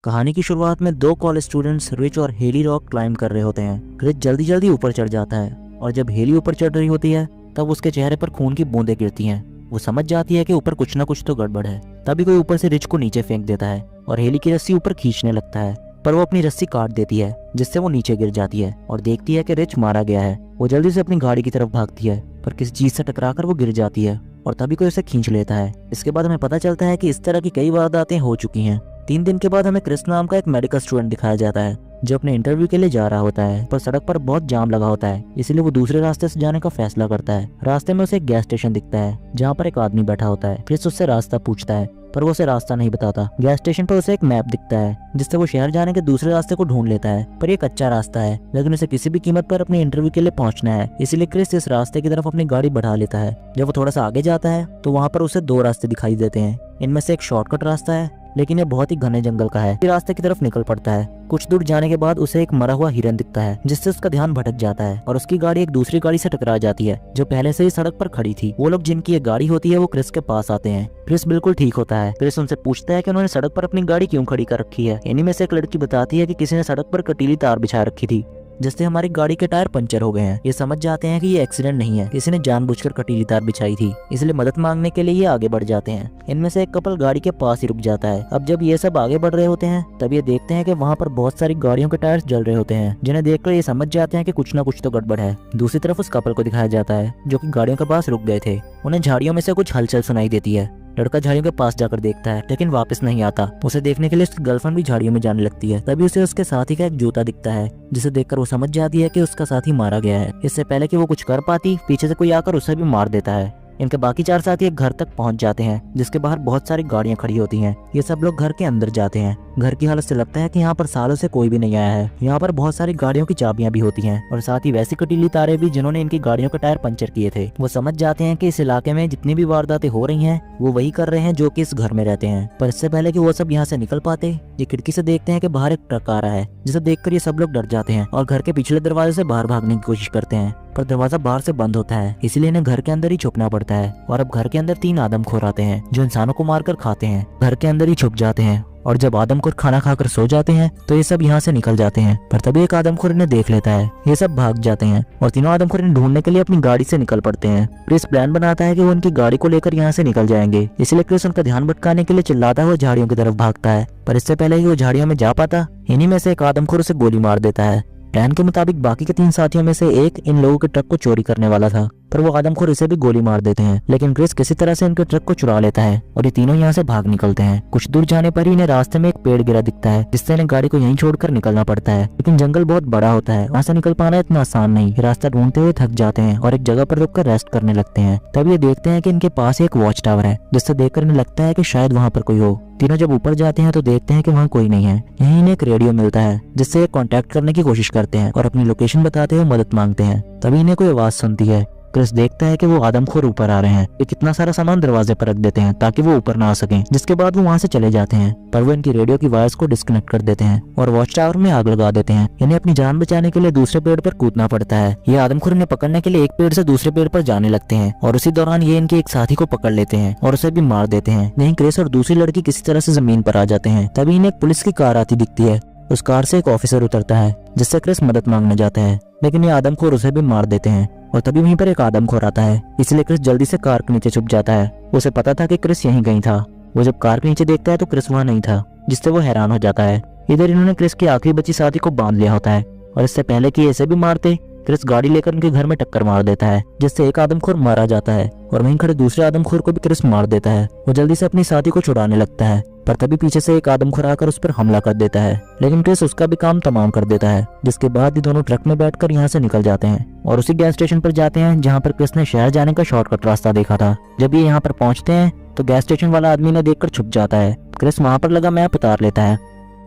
कहानी की शुरुआत में दो कॉलेज स्टूडेंट्स रिच और हेली रॉक क्लाइंब कर रहे होते हैं। रिच जल्दी जल्दी ऊपर चढ़ जाता है और जब हेली ऊपर चढ़ रही होती है तब उसके चेहरे पर खून की बूंदें गिरती हैं। वो समझ जाती है कि ऊपर कुछ ना कुछ तो गड़बड़ है। तभी कोई ऊपर से रिच को नीचे फेंक देता है और हेली की रस्सी ऊपर खींचने लगता है, पर वो अपनी रस्सी काट देती है जिससे वो नीचे गिर जाती है और देखती है कि रिच मारा गया है। वो जल्दी से अपनी गाड़ी की तरफ भागती है पर किसी चीज से टकराकर वो गिर जाती है और तभी कोई उसे खींच लेता है। इसके बाद हमें पता चलता है कि इस तरह की कई वारदातें हो चुकी हैं। 3 दिन के बाद हमें क्रिस नाम का एक मेडिकल स्टूडेंट दिखाया जाता है जो अपने इंटरव्यू के लिए जा रहा होता है, पर सड़क पर बहुत जाम लगा होता है, इसलिए वो दूसरे रास्ते से जाने का फैसला करता है। रास्ते में उसे एक गैस स्टेशन दिखता है जहाँ पर एक आदमी बैठा होता है। क्रिस उससे रास्ता पूछता है पर वो उसे रास्ता नहीं बताता। गैस स्टेशन पर उसे एक मैप दिखता है जिससे वो शहर जाने के दूसरे रास्ते को ढूंढ लेता है, पर ये कच्चा रास्ता है लेकिन उसे किसी भी कीमत पर अपने इंटरव्यू के लिए पहुंचना है, इसलिए क्रिस इस रास्ते की तरफ अपनी गाड़ी बढ़ा लेता है। जब वो थोड़ा सा आगे जाता है तो वहाँ पर उसे 2 रास्ते दिखाई देते हैं। इनमें से एक शॉर्टकट रास्ता है लेकिन ये बहुत ही घने जंगल का है। रास्ते की तरफ निकल पड़ता है। कुछ दूर जाने के बाद उसे एक मरा हुआ हिरन दिखता है जिससे उसका ध्यान भटक जाता है और उसकी गाड़ी एक दूसरी गाड़ी से टकरा जाती है जो पहले से ही सड़क पर खड़ी थी। वो लोग जिनकी ये गाड़ी होती है वो क्रिस के पास आते हैं। क्रिस बिल्कुल ठीक होता है। क्रिस उनसे पूछता है कि उन्होंने सड़क पर अपनी गाड़ी क्यों खड़ी कर रखी है। इन्हीं में से एक लड़की बताती है कि किसी ने सड़क पर कटीली तार बिछा रखी थी जिससे हमारी गाड़ी के टायर पंचर हो गए हैं। ये समझ जाते हैं कि ये एक्सीडेंट नहीं है, किसी ने जानबूझकर कटीली तार बिछाई थी, इसलिए मदद मांगने के लिए ये आगे बढ़ जाते हैं। इनमें से एक कपल गाड़ी के पास ही रुक जाता है। अब जब ये सब आगे बढ़ रहे होते हैं तब ये देखते हैं कि वहाँ पर बहुत सारी गाड़ियों के टायर्स जल रहे होते हैं, जिन्हें देखकर ये समझ जाते हैं कि कुछ ना कुछ तो गड़बड़ है। दूसरी तरफ उस कपल को दिखाया जाता है जो कि गाड़ियों के पास रुक गए थे। उन्हें झाड़ियों में से कुछ हलचल सुनाई देती है। लड़का झाड़ियों के पास जाकर देखता है लेकिन वापस नहीं आता। उसे देखने के लिए उसकी गर्लफ्रेंड भी झाड़ियों में जाने लगती है। तभी उसे उसके साथी का एक जूता दिखता है जिसे देखकर वो समझ जाती है कि उसका साथी मारा गया है। इससे पहले कि वो कुछ कर पाती पीछे से कोई आकर उसे भी मार देता है। इनके बाकी 4 साथी एक घर तक पहुंच जाते हैं जिसके बाहर बहुत सारी गाड़ियां खड़ी होती हैं। ये सब लोग घर के अंदर जाते हैं। घर की हालत से लगता है कि यहाँ पर सालों से कोई भी नहीं आया है। यहाँ पर बहुत सारी गाड़ियों की चाबियां भी होती हैं और साथ ही वैसी कटीली तारें भी जिन्होंने इनकी गाड़ियों के टायर पंचर किए थे। वो समझ जाते हैं कि इस इलाके में जितनी भी वारदातें हो रही हैं वो वही कर रहे हैं जो कि इस घर में रहते हैं। पर इससे पहले कि वो सब यहाँ से निकल पाते ये खिड़की से देखते हैं कि बाहर एक ट्रक आ रहा है जिसे देखकर ये सब लोग डर जाते हैं और घर के पिछले दरवाजे से बाहर भागने की कोशिश करते हैं, पर दरवाजा बाहर से बंद होता है, इसलिए इन्हें घर के अंदर ही छुपना पड़ता है। और अब घर के अंदर 3 आदमखोर आते हैं जो इंसानों को मारकर खाते हैं। घर के अंदर ही छुप जाते हैं और जब आदमखोर खाना खाकर सो जाते हैं तो ये सब यहाँ से निकल जाते हैं, पर तभी एक आदमखोर इन्हें देख लेता है। ये सब भाग जाते हैं और तीनों आदमखोर इन्हें ढूंढने के लिए अपनी गाड़ी से निकल पड़ते हैं। क्रिस प्लान बनाता है कि वो उनकी गाड़ी को लेकर यहाँ से निकल जाएंगे, इसलिए क्रिस उनका ध्यान भटकाने के लिए चिल्लाता हुआ झाड़ियों की तरफ भागता है, पर इससे पहले कि वो झाड़ियों में जा पाता इन्हीं में से एक आदमखोर उसे गोली मार देता है। प्लान के मुताबिक बाकी के 3 साथियों में से एक इन लोगों के ट्रक को चोरी करने वाला था, पर वो आदमखोर इसे भी गोली मार देते हैं, लेकिन क्रिस किसी तरह से इनके ट्रक को चुरा लेता है और ये तीनों यहाँ से भाग निकलते हैं। कुछ दूर जाने पर ही इन्हें रास्ते में एक पेड़ गिरा दिखता है जिससे इन्हें गाड़ी को यहीं छोड़कर निकलना पड़ता है, लेकिन जंगल बहुत बड़ा होता है, वहाँ से निकल पाना इतना आसान नहीं। रास्ता ढूंढते हुए थक जाते हैं और एक जगह पर रुककर रेस्ट करने लगते हैं। तब ये देखते हैं कि इनके पास एक वॉच टावर है जिससे देखकर इन्हें लगता है कि शायद वहाँ पर कोई हो। तीनों जब ऊपर जाते हैं तो देखते हैं कि वहाँ कोई नहीं है। यहीं इन्हें एक रेडियो मिलता है जिससे कांटेक्ट करने की कोशिश करते हैं और अपनी लोकेशन बताते हुए मदद मांगते हैं। तभी इन्हें कोई आवाज सुनती है। क्रिस देखता है कि वो आदमखोर ऊपर आ रहे हैं। ये कितना सारा सामान दरवाजे पर रख देते हैं ताकि वो ऊपर ना आ सकें, जिसके बाद वो वहाँ से चले जाते हैं, पर वो इनकी रेडियो की वायर्स को डिस्कनेक्ट कर देते हैं और वॉच टावर में आग लगा देते हैं। इन्हें अपनी जान बचाने के लिए दूसरे पेड़ पर कूदना पड़ता है। ये आदमखोर इन्हें पकड़ने के लिए एक पेड़ से दूसरे पेड़ पर जाने लगते हैं और उसी दौरान ये इनके एक साथी को पकड़ लेते हैं और उसे भी मार देते हैं। वहीं क्रिस और दूसरी लड़की किसी तरह से जमीन पर आ जाते हैं। तभी इन्हें एक पुलिस की कार आती दिखती है। उस कार से एक ऑफिसर उतरता है जिससे क्रिस मदद मांगने जाता है, लेकिन ये आदमखोर उसे भी मार देते हैं और तभी वहीं पर एक आदमखोर आता है, इसलिए क्रिस जल्दी से कार के नीचे छुप जाता है। उसे पता था कि क्रिस यहीं कहीं था। वो जब कार के नीचे देखता है तो क्रिस वहाँ नहीं था, जिससे वो हैरान हो जाता है। इधर इन्होंने क्रिस की आखिरी बची साथी को बांध लिया होता है और इससे पहले कि इसे भी मारते क्रिस गाड़ी लेकर उनके घर में टक्कर मार देता है जिससे एक आदमखोर मारा जाता है और वहीं खड़े दूसरे आदमखोर को भी क्रिस मार देता है। वो जल्दी से अपनी साथी को छुड़ाने लगता है, पर तभी पीछे से एक आदमखोर आकर उस पर हमला कर देता है, लेकिन क्रिस उसका भी काम तमाम कर देता है। जिसके बाद ये दोनों ट्रक में बैठकर यहाँ से निकल जाते हैं और उसी गैस स्टेशन पर जाते हैं जहाँ पर क्रिस ने शहर जाने का शॉर्टकट रास्ता देखा था। जब ये यहाँ पर पहुंचते हैं तो गैस स्टेशन वाला आदमी ने देखकर छुप जाता है। क्रिस वहाँ पर लगा मैप उतार लेता है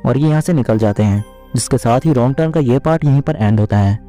और ये यहाँ से निकल जाते हैं, जिसके साथ ही रॉन्ग टर्न का ये पार्ट यहीं पर एंड होता है।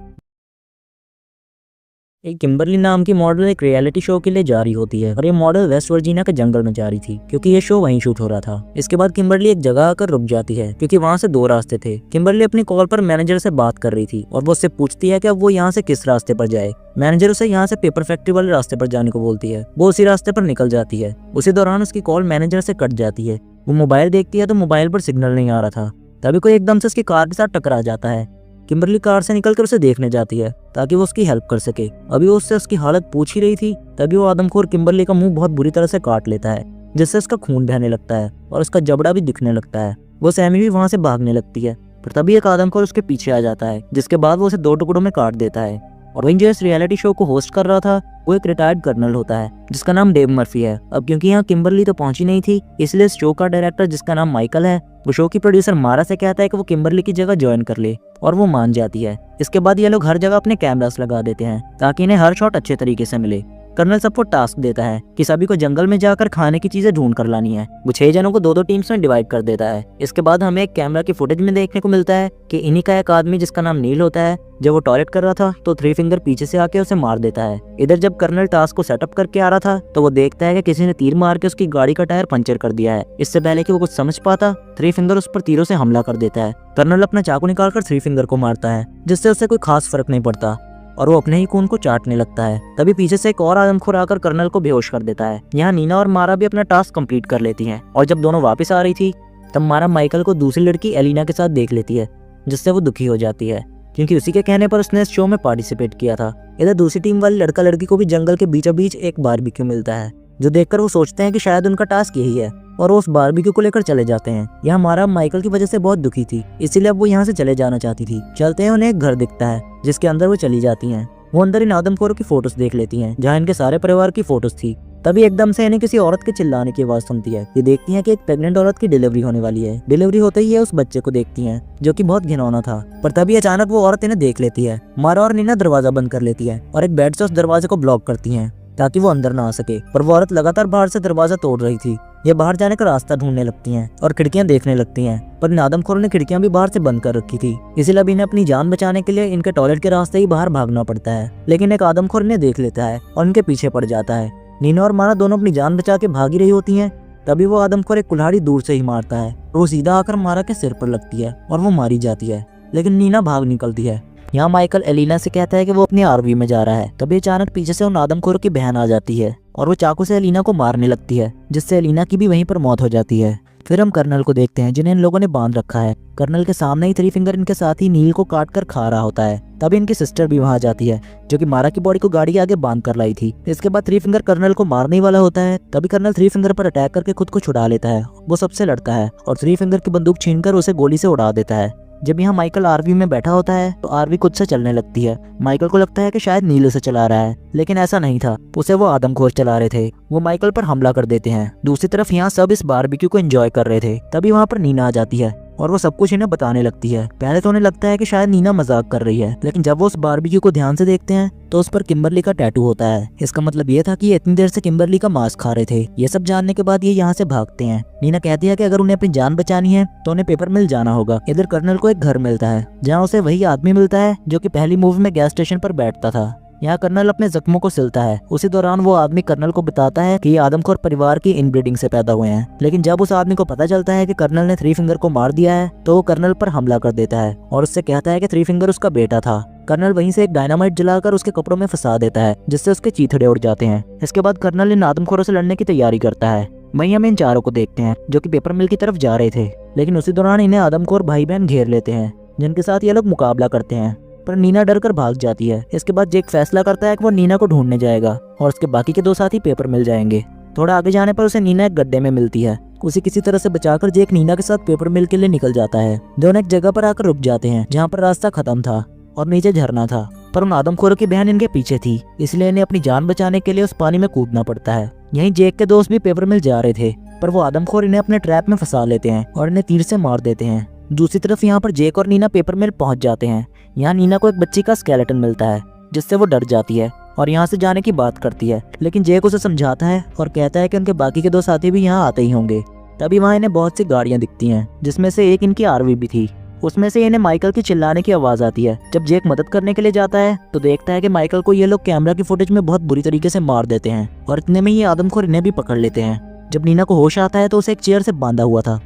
एक किम्बरली नाम की मॉडल एक रियलिटी शो के लिए जा रही होती है और ये मॉडल वेस्ट वर्जीनिया के जंगल में जा रही थी क्योंकि ये शो वहीं शूट हो रहा था। इसके बाद किम्बरली एक जगह आकर रुक जाती है क्योंकि वहाँ से 2 रास्ते थे। किम्बरली अपनी कॉल पर मैनेजर से बात कर रही थी और वो उससे पूछती है कि अब वो यहाँ से किस रास्ते पर जाए। मैनेजर उसे यहाँ से पेपर फैक्ट्री वाले रास्ते पर जाने को बोलती है। वो उसी रास्ते पर निकल जाती है। उसी दौरान उसकी कॉल मैनेजर से कट जाती है वो मोबाइल देखती है तो मोबाइल पर सिग्नल नहीं आ रहा था। तभी कोई एकदम से उसकी कार के साथ टकरा जाता है। किम्बरली कार से निकलकर उसे देखने जाती है ताकि वो उसकी हेल्प कर सके। अभी वो उससे उसकी हालत पूछ ही रही थी, तभी वो आदमखोर किम्बरली का मुंह बहुत बुरी तरह से काट लेता है, जिससे उसका खून बहने लगता है और उसका जबड़ा भी दिखने लगता है। वो सैमी भी वहां से भागने लगती है, पर तभी एक आदमखोर उसके पीछे आ जाता है, जिसके बाद वो उसे 2 टुकड़ों में काट देता है। और वहीं जो इस रियलिटी शो को होस्ट कर रहा था वो एक रिटायर्ड कर्नल होता है जिसका नाम डेव मर्फी है। अब क्योंकि यहाँ किम्बरली तो पहुंची नहीं थी, इसलिए इस शो का डायरेक्टर जिसका नाम माइकल है, वो शो की प्रोड्यूसर मारा से कहता है कि वो किम्बरली की जगह ज्वाइन कर ले, और वो मान जाती है। इसके बाद ये लोग हर जगह अपने कैमरास लगा देते हैं ताकि इन्हें हर शॉट अच्छे तरीके से मिले। कर्नल सबको टास्क देता है कि सभी को जंगल में जाकर खाने की चीजें ढूंढ कर लानी है। वो 6 जनों को 2-2 टीम्स में डिवाइड कर देता है। इसके बाद हमें एक कैमरा की फुटेज में देखने को मिलता है कि इन्हीं का एक आदमी जिसका नाम नील होता है, जब वो टॉयलेट कर रहा था तो 3 फिंगर पीछे से आके उसे मार देता है। इधर जब कर्नल टास्क को सेटअप करके आ रहा था तो वो देखता है कि किसी ने तीर मार के उसकी गाड़ी का टायर पंचर कर दिया है। इससे पहले कि वो कुछ समझ पाता, 3 फिंगर उस पर तीरों से हमला कर देता है। कर्नल अपना चाकू निकालकर 3 फिंगर को मारता है, जिससे उससे कोई खास फर्क नहीं पड़ता और वो अपने ही खून को चाटने लगता है। तभी पीछे से एक और आदमखोर आकर कर्नल को बेहोश कर देता है। यहाँ नीना और मारा भी अपना टास्क कंप्लीट कर लेती हैं, और जब दोनों वापस आ रही थी तब मारा माइकल को दूसरी लड़की एलिना के साथ देख लेती है, जिससे वो दुखी हो जाती है क्योंकि उसी के कहने पर उसने इस शो में पार्टिसिपेट किया था। इधर दूसरी टीम वाली लड़का लड़की को भी जंगल के बीचों बीच एक बारबेक्यू मिलता है, जो देखकर वो सोचते हैं कि शायद उनका टास्क यही है, और वो उस बारबेक्यू को लेकर चले जाते हैं। यहाँ मारा माइकल की वजह से बहुत दुखी थी, इसीलिए अब वो यहाँ से चले जाना चाहती थी। चलते हैं, उन्हें एक घर दिखता है जिसके अंदर वो चली जाती हैं। वो अंदर इन आदमखोरों की फोटोज देख लेती हैं, जहाँ इनके सारे परिवार की फोटोज थी। तभी एकदम से इन्हें किसी औरत के चिल्लाने की आवाज सुनती है। ये देखती हैं कि एक प्रेग्नेंट औरत की डिलीवरी होने वाली है। डिलीवरी होते ही ये उस बच्चे को देखती हैं, जो कि बहुत घिनौना था। पर तभी अचानक वो औरत इन्हें देख लेती है। मारा और नीना दरवाजा बंद कर लेती है और एक बेड से उस दरवाजे को ब्लॉक करती हैं ताकि वो अंदर ना आ सके। पर वो औरत लगातार बाहर से दरवाजा तोड़ रही थी। ये बाहर जाने का रास्ता ढूंढने लगती हैं और खिड़कियां देखने लगती हैं, पर इन आदमखोरों ने खिड़कियां भी बाहर से बंद कर रखी थी। इसीलिए अब इन्हें अपनी जान बचाने के लिए इनके टॉयलेट के रास्ते ही बाहर भागना पड़ता है। लेकिन एक आदमखोर इन्हें देख लेता है और इनके पीछे पड़ जाता है। नीना और मारा दोनों अपनी जान बचा के भागी रही होती हैं, तभी वो आदमखोर एक कुल्हाड़ी दूर से ही मारता है। वो सीधा आकर मारा के सिर पर लगती है और वो मारी जाती है, लेकिन नीना भाग निकलती है। यहाँ माइकल एलिना से कहता है कि वो अपनी आरवी में जा रहा है। तभी अचानक पीछे से उन आदमखोरों की बहन आ जाती है और वो चाकू से एलिना को मारने लगती है, जिससे एलिना की भी वहीं पर मौत हो जाती है। फिर हम कर्नल को देखते हैं, जिन्हें इन लोगों ने बांध रखा है। कर्नल के सामने ही 3 फिंगर इनके साथ ही नील को काट कर खा रहा होता है। तभी इनकी सिस्टर भी वहां जाती है, जो कि मारा की बॉडी को गाड़ी के आगे बांध कर लाई थी। इसके बाद 3 फिंगर कर्नल को मारने वाला होता है। तभी कर्नल 3 फिंगर पर अटैक करके खुद को छुड़ा लेता है। वो सबसे लड़ता है और 3 फिंगर की बंदूक छीनकर उसे गोली से उड़ा देता है। जब यहाँ माइकल आरवी में बैठा होता है तो आरवी खुद से चलने लगती है। माइकल को लगता है कि शायद नील उसे चला रहा है, लेकिन ऐसा नहीं था, उसे वो आदमखोर चला रहे थे। वो माइकल पर हमला कर देते हैं। दूसरी तरफ यहाँ सब इस बारबेक्यू को एंजॉय कर रहे थे। तभी वहाँ पर नीना आ जाती है और वो सब कुछ इन्हें बताने लगती है। पहले तो उन्हें लगता है कि शायद नीना मजाक कर रही है, लेकिन जब वो उस बारबेक्यू को ध्यान से देखते हैं तो उस पर किम्बरली का टैटू होता है। इसका मतलब ये था कि ये इतनी देर से किम्बरली का मांस खा रहे थे। ये सब जानने के बाद ये यहाँ से भागते हैं। नीना कहती है कि अगर उन्हें अपनी जान बचानी है तो उन्हें पेपर मिल जाना होगा। इधर कर्नल को एक घर मिलता है, जहाँ उसे वही आदमी मिलता है जो कि पहली मूवी में गैस स्टेशन पर बैठता था। यहाँ कर्नल अपने जख्मों को सिलता है। उसी दौरान वो आदमी कर्नल को बताता है कि ये आदमखोर परिवार की इनब्रीडिंग से पैदा हुए हैं। लेकिन जब उस आदमी को पता चलता है कि कर्नल ने 3 फिंगर को मार दिया है तो वो कर्नल पर हमला कर देता है और उससे कहता है कि 3 फिंगर उसका बेटा था। कर्नल वहीं से एक डायनामाइट जलाकर उसके कपड़ों में फंसा देता है, जिससे उसके चीथड़े उड़ जाते हैं। इसके बाद कर्नल इन आदमखोरों से लड़ने की तैयारी करता है। वहीं हम इन चारों को देखते हैं जो कि पेपर मिल की तरफ जा रहे थे, लेकिन उसी दौरान इन्हें आदमखोर भाई बहन घेर लेते हैं, जिनके साथ ये लोग मुकाबला करते हैं। पर नीना डर कर भाग जाती है। इसके बाद जेक फैसला करता है कि वो नीना को ढूंढने जाएगा और उसके बाकी के 2 साथी पेपर मिल जाएंगे। थोड़ा आगे जाने पर उसे नीना एक गड्ढे में मिलती है। उसे किसी तरह से बचाकर जेक नीना के साथ पेपर मिल के लिए निकल जाता है। दोनों एक जगह पर आकर रुक जाते हैं जहाँ पर रास्ता खत्म था और नीचे झरना था, पर उन आदमखोरों की बहन इनके पीछे थी, इसलिए इन्हें अपनी जान बचाने के लिए उस पानी में कूदना पड़ता है। यहीं जेक के दोस्त भी पेपर मिल जा रहे थे, पर वो आदमखोर इन्हें अपने ट्रैप में फंसा लेते हैं और इन्हें तीर से मार देते हैं। दूसरी तरफ यहाँ पर जेक और नीना पेपर मिल पहुंच जाते हैं। यहाँ नीना को एक बच्ची का स्केलेटन मिलता है, जिससे वो डर जाती है और यहाँ से जाने की बात करती है, लेकिन जेक उसे समझाता है और कहता है कि उनके बाकी के 2 साथी भी यहाँ आते ही होंगे। तभी वहाँ इन्हें बहुत सी गाड़ियाँ दिखती हैं, जिसमें से एक इनकी आरवी भी थी। उसमें से इन्हें माइकल की चिल्लाने की आवाज आती है। जब जेक मदद करने के लिए जाता है तो देखता है कि माइकल को ये लोग कैमरा की फुटेज में बहुत बुरी तरीके से मार देते हैं और इतने में ये आदमखोर इन्हें भी पकड़ लेते हैं। जब नीना को होश आता है तो उसे एक चेयर से बांधा हुआ था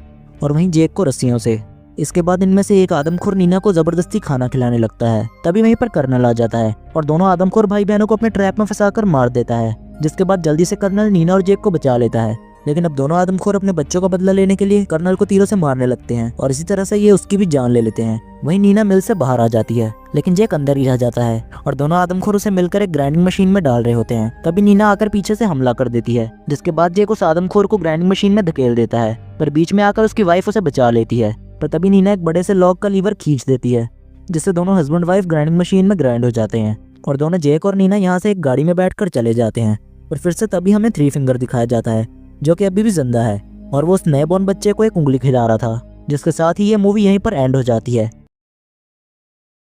और वहीं जेक को रस्सियों से। इसके बाद इनमें से एक आदमखोर नीना को जबरदस्ती खाना खिलाने लगता है। तभी वहीं पर कर्नल आ जाता है और दोनों आदमखोर भाई बहनों को अपने ट्रैप में फंसाकर मार देता है, जिसके बाद जल्दी से कर्नल नीना और जेक को बचा लेता है। लेकिन अब दोनों आदमखोर अपने बच्चों का बदला लेने के लिए कर्नल को तीरों से मारने लगते हैं और इसी तरह से ये उसकी भी जान ले लेते हैं। वहीं नीना मिल से बाहर आ जाती है, लेकिन जैक अंदर ही रह जाता है और दोनों आदमखोर उसे मिलकर एक ग्राइंडिंग मशीन में डाल रहे होते हैं। तभी नीना आकर पीछे से हमला कर देती है, जिसके बाद जैक उस आदमखोर को ग्राइंडिंग मशीन में धकेल देता है, पर बीच में आकर उसकी वाइफ उसे बचा लेती है। पर तभी नीना एक बड़े से लॉक का लीवर खींच देती है, जिससे दोनों हस्बैंड वाइफ ग्राइंडिंग मशीन में ग्राइंड हो जाते हैं और दोनों जैक और नीना यहाँ से एक गाड़ी में बैठकर चले जाते हैं। और फिर से तभी हमें थ्री फिंगर दिखाया जाता है, जो कि अभी भी जिंदा है और वो उस नए बॉर्न बच्चे को एक उंगली खिला रहा था, जिसके साथ ही ये मूवी यहीं पर एंड हो जाती है।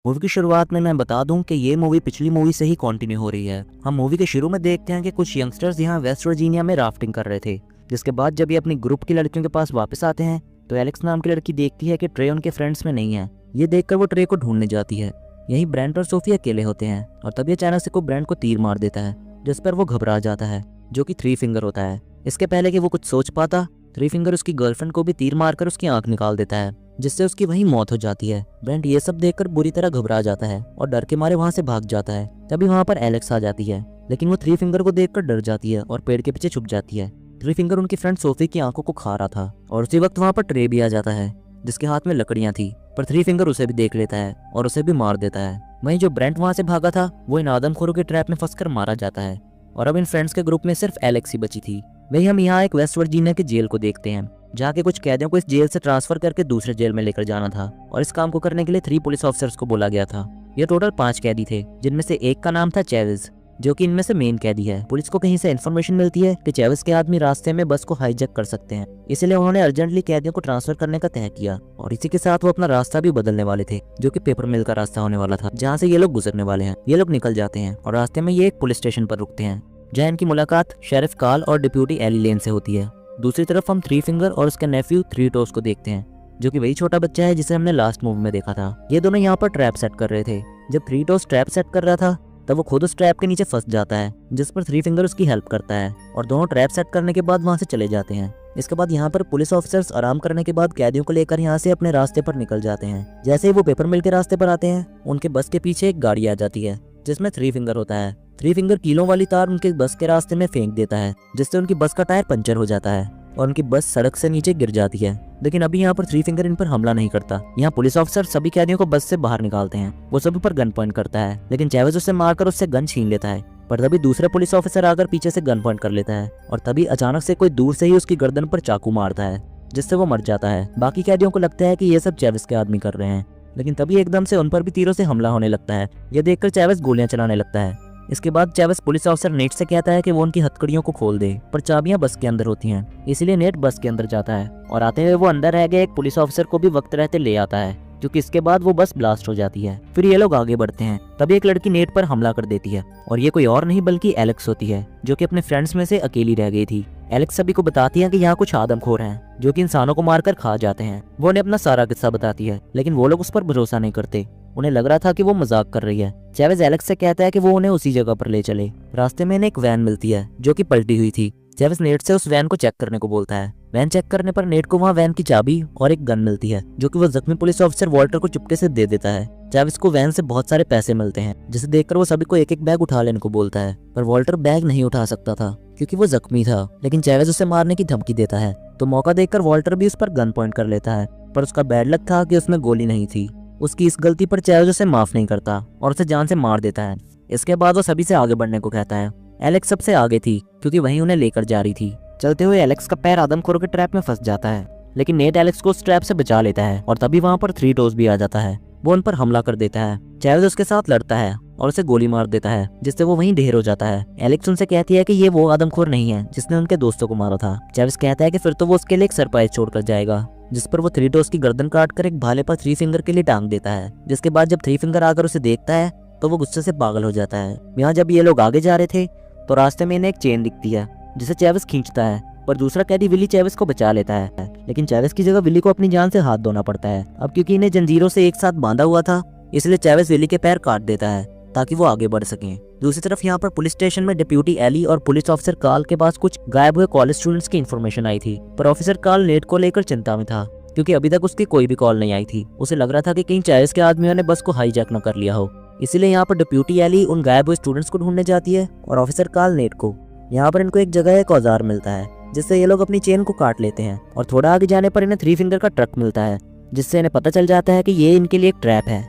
मूवी की शुरुआत में मैं बता दूं कि ये मूवी पिछली मूवी से ही कंटिन्यू हो रही है। हम मूवी के शुरू में देखते हैं कि कुछ यंगस्टर्स यहाँ वेस्ट वर्जीनिया में राफ्टिंग कर रहे थे, जिसके बाद जब ये अपनी ग्रुप की लड़कियों के पास वापस आते हैं तो एलेक्स नाम की लड़की देखती है कि ट्रे उनके फ्रेंड्स में नहीं है। ये देखकर वो ट्रे को ढूंढने जाती है। यहीं ब्रेंट और सोफी अकेले होते हैं और तभी अचानक से कोई ब्रेंट को तीर मार देता है, जिस पर वो घबरा जाता है, जो कि थ्री फिंगर होता है। इसके पहले कि वो कुछ सोच पाता, थ्री फिंगर उसकी गर्लफ्रेंड को भी तीर मारकर उसकी आंख निकाल देता है, जिससे उसकी वहीं मौत हो जाती है। ब्रेंट ये सब देखकर बुरी तरह घबरा जाता है और डर के मारे वहां से भाग जाता है। तभी वहां पर एलेक्स आ जाती है, लेकिन वो थ्री फिंगर को देखकर डर जाती है और पेड़ के पीछे छुप जाती है। थ्री फिंगर उनकी फ्रेंड सोफी की आंखों को खा रहा था और उसी वक्त वहां पर ट्रे भी आ जाता है, जिसके हाथ में लकड़ियां थी, पर थ्री फिंगर उसे भी देख लेता है और उसे भी मार देता है। वहीं जो ब्रेंट वहां से भागा था वो इन आदमखोरों के ट्रैप में फंसकर मारा जाता है और अब इन फ्रेंड्स के ग्रुप में सिर्फ एलेक्स ही बची थी। वही हम यहाँ एक वेस्ट वर्जीनिया के जेल को देखते हैं, जहाँ के कुछ कैदियों को इस जेल से ट्रांसफर करके दूसरे जेल में लेकर जाना था और इस काम को करने के लिए 3 पुलिस ऑफिसर्स को बोला गया था। ये टोटल 5 कैदी थे, जिनमें से एक का नाम था चेविस, जो कि इनमें से मेन कैदी है। पुलिस को कहीं से इन्फॉर्मेशन मिलती है कि चेविस के आदमी रास्ते में बस को हाईजैक कर सकते हैं, इसलिए उन्होंने अर्जेंटली कैदियों को ट्रांसफर करने का तय किया और इसी के साथ वो अपना रास्ता भी बदलने वाले थे, जो कि पेपर मिल का रास्ता होने वाला था, जहाँ से ये लोग गुजरने वाले हैं। ये लोग निकल जाते हैं और रास्ते में ये एक पुलिस स्टेशन पर रुकते हैं, जहाँ इनकी मुलाकात शेरिफ कार्ल और डिप्यूटी एली लेन से होती है। दूसरी तरफ हम थ्री फिंगर और उसके नेफ्यू थ्री टोस को देखते हैं, जो कि वही छोटा बच्चा है जिसे हमने लास्ट मूवी में देखा था। ये दोनों यहाँ पर ट्रैप सेट कर रहे थे। जब थ्री टोस ट्रैप सेट कर रहा था तब वो खुद उस ट्रैप के नीचे फंस जाता है, जिस पर थ्री फिंगर उसकी हेल्प करता है और दोनों ट्रैप सेट करने के बाद वहाँ से चले जाते हैं। इसके बाद यहाँ पर पुलिस ऑफिसर्स आराम करने के बाद कैदियों को लेकर यहाँ से अपने रास्ते पर निकल जाते हैं। जैसे ही वो पेपर मिल के रास्ते पर आते हैं, उनके बस के पीछे एक गाड़ी आ जाती है जिसमें थ्री फिंगर होता है। थ्री फिंगर कीलों वाली तार उनके बस के रास्ते में फेंक देता है, जिससे उनकी बस का टायर पंचर हो जाता है और उनकी बस सड़क से नीचे गिर जाती है। लेकिन अभी यहाँ पर थ्री फिंगर इन पर हमला नहीं करता। यहाँ पुलिस ऑफिसर सभी कैदियों को बस से बाहर निकालते हैं। वो सभी पर गन पॉइंट करता है, लेकिन चेविस उसे मारकर उससे गन छीन लेता है। पर तभी दूसरा पुलिस ऑफिसर आकर पीछे से गन पॉइंट कर लेता है और तभी अचानक से कोई दूर से ही उसकी गर्दन पर चाकू मारता है, जिससे वो मर जाता है। बाकी कैदियों को लगता है कि ये सब चेविस के आदमी कर रहे हैं, लेकिन तभी एकदम से उन पर भी तीरों से हमला होने लगता है। ये देखकर चेविस गोलियां चलाने लगता है। इसके बाद चेविस पुलिस ऑफिसर नेट से कहता है कि वो उनकी हथकड़ियों को खोल दे, पर चाबियां बस के अंदर होती हैं, इसलिए नेट बस के अंदर जाता है और आते हुए वो अंदर रह गए एक पुलिस ऑफिसर को भी वक्त रहते ले आता है, क्योंकि इसके बाद वो बस ब्लास्ट हो जाती है। फिर ये लोग आगे बढ़ते हैं। तभी एक लड़की नेट पर हमला कर देती है और ये कोई और नहीं बल्कि एलेक्स होती है, जो कि अपने फ्रेंड्स में से अकेली रह गई थी। एलेक्स सभी को बताती है कि यहाँ कुछ आदमखोर हैं जो कि इंसानों को मारकर खा जाते हैं। वो उन्हें अपना सारा किस्सा बताती है, लेकिन वो लोग उस पर भरोसा नहीं करते। उन्हें लग रहा था कि वो मजाक कर रही है। चेविस एलेक्स से कहता है कि वो उन्हें उसी जगह पर ले चले। रास्ते में इन्हें एक वैन मिलती है जो कि पलटी हुई थी। चेविस नेट से उस वैन को चेक करने को बोलता है। वैन चेक करने पर नेट को वहाँ वैन की चाबी और एक गन मिलती है, जो कि वो जख्मी पुलिस ऑफिसर वॉल्टर को चुपके से दे देता है। चेविस को वैन से बहुत सारे पैसे मिलते हैं, जिसे देखकर वो सभी को एक एक बैग उठा लेने को बोलता है, पर वॉल्टर बैग नहीं उठा सकता था क्योंकि वो जख्मी था। लेकिन चेविस उसे मारने की धमकी देता है, तो मौका देखकर वॉल्टर भी उस पर गन पॉइंट कर लेता है, पर उसका बैड लक था कि उसमें गोली नहीं थी। उसकी इस गलती पर चेविस उसे माफ नहीं करता और उसे जान से मार देता है। इसके बाद वो सभी से आगे बढ़ने को कहता है। एलेक्स सबसे आगे थी क्योंकि वहीं उन्हें लेकर जा रही थी। चलते हुए एलेक्स का पैर आदमखोरों के ट्रैप में फंस जाता है, लेकिन नेट एलेक्स को उस ट्रैप से बचा लेता है और तभी वहाँ पर थ्री टोस भी आ जाता है। वो उन पर हमला कर देता है। चेविस उसके साथ लड़ता है और उसे गोली मार देता है, जिससे वो वहीं ढेर हो जाता है। एलेक्स उनसे कहती है कि ये वो आदमखोर नहीं है जिसने उनके दोस्तों को मारा था। चेविस कहता है कि फिर तो वो उसके लिए एक सरप्राइज छोड़कर जाएगा, जिस पर वो थ्री टोस की गर्दन काटकर एक भाले पर थ्री फिंगर के लिए टांग देता है। जिसके बाद जब थ्री फिंगर आकर उसे देखता है तो वो गुस्से से पागल हो जाता है। यहाँ जब ये लोग आगे जा रहे थे तो रास्ते में इन्हें एक चेन दिखती है, जिसे चेविस खींचता है, पर दूसरा कैदी विली चेविस को बचा लेता है। लेकिन चेविस की जगह विली को अपनी जान से हाथ धोना पड़ता है। अब क्योंकि इन्हें जंजीरों से एक साथ बांधा हुआ था, इसलिए चेविस विली के पैर काट देता है ताकि वो आगे बढ़ सकें। दूसरी तरफ यहाँ पर पुलिस स्टेशन में डिप्यूटी एली और पुलिस ऑफिसर कार्ल के पास कुछ गायब हुए कॉलेज स्टूडेंट्स की इन्फॉर्मेशन आई थी, पर ऑफिसर कार्ल नेट को लेकर चिंता में था क्योंकि अभी तक उसकी कोई भी कॉल नहीं आई थी। उसे लग रहा था कि कहीं चेविस के आदमियों ने बस को हाईजैक न कर लिया हो, इसीलिए यहाँ पर डिप्यूटी एली उन गायब हुए स्टूडेंट्स को ढूंढने जाती है और ऑफिसर कार्ल नेट को। यहाँ पर इनको एक जगह एक औजार मिलता है जिससे ये लोग अपनी चेन को काट लेते हैं और थोड़ा आगे जाने पर इन्हें थ्री फिंगर का ट्रक मिलता है, जिससे इन्हें पता चल जाता है कि ये इनके लिए एक ट्रैप है।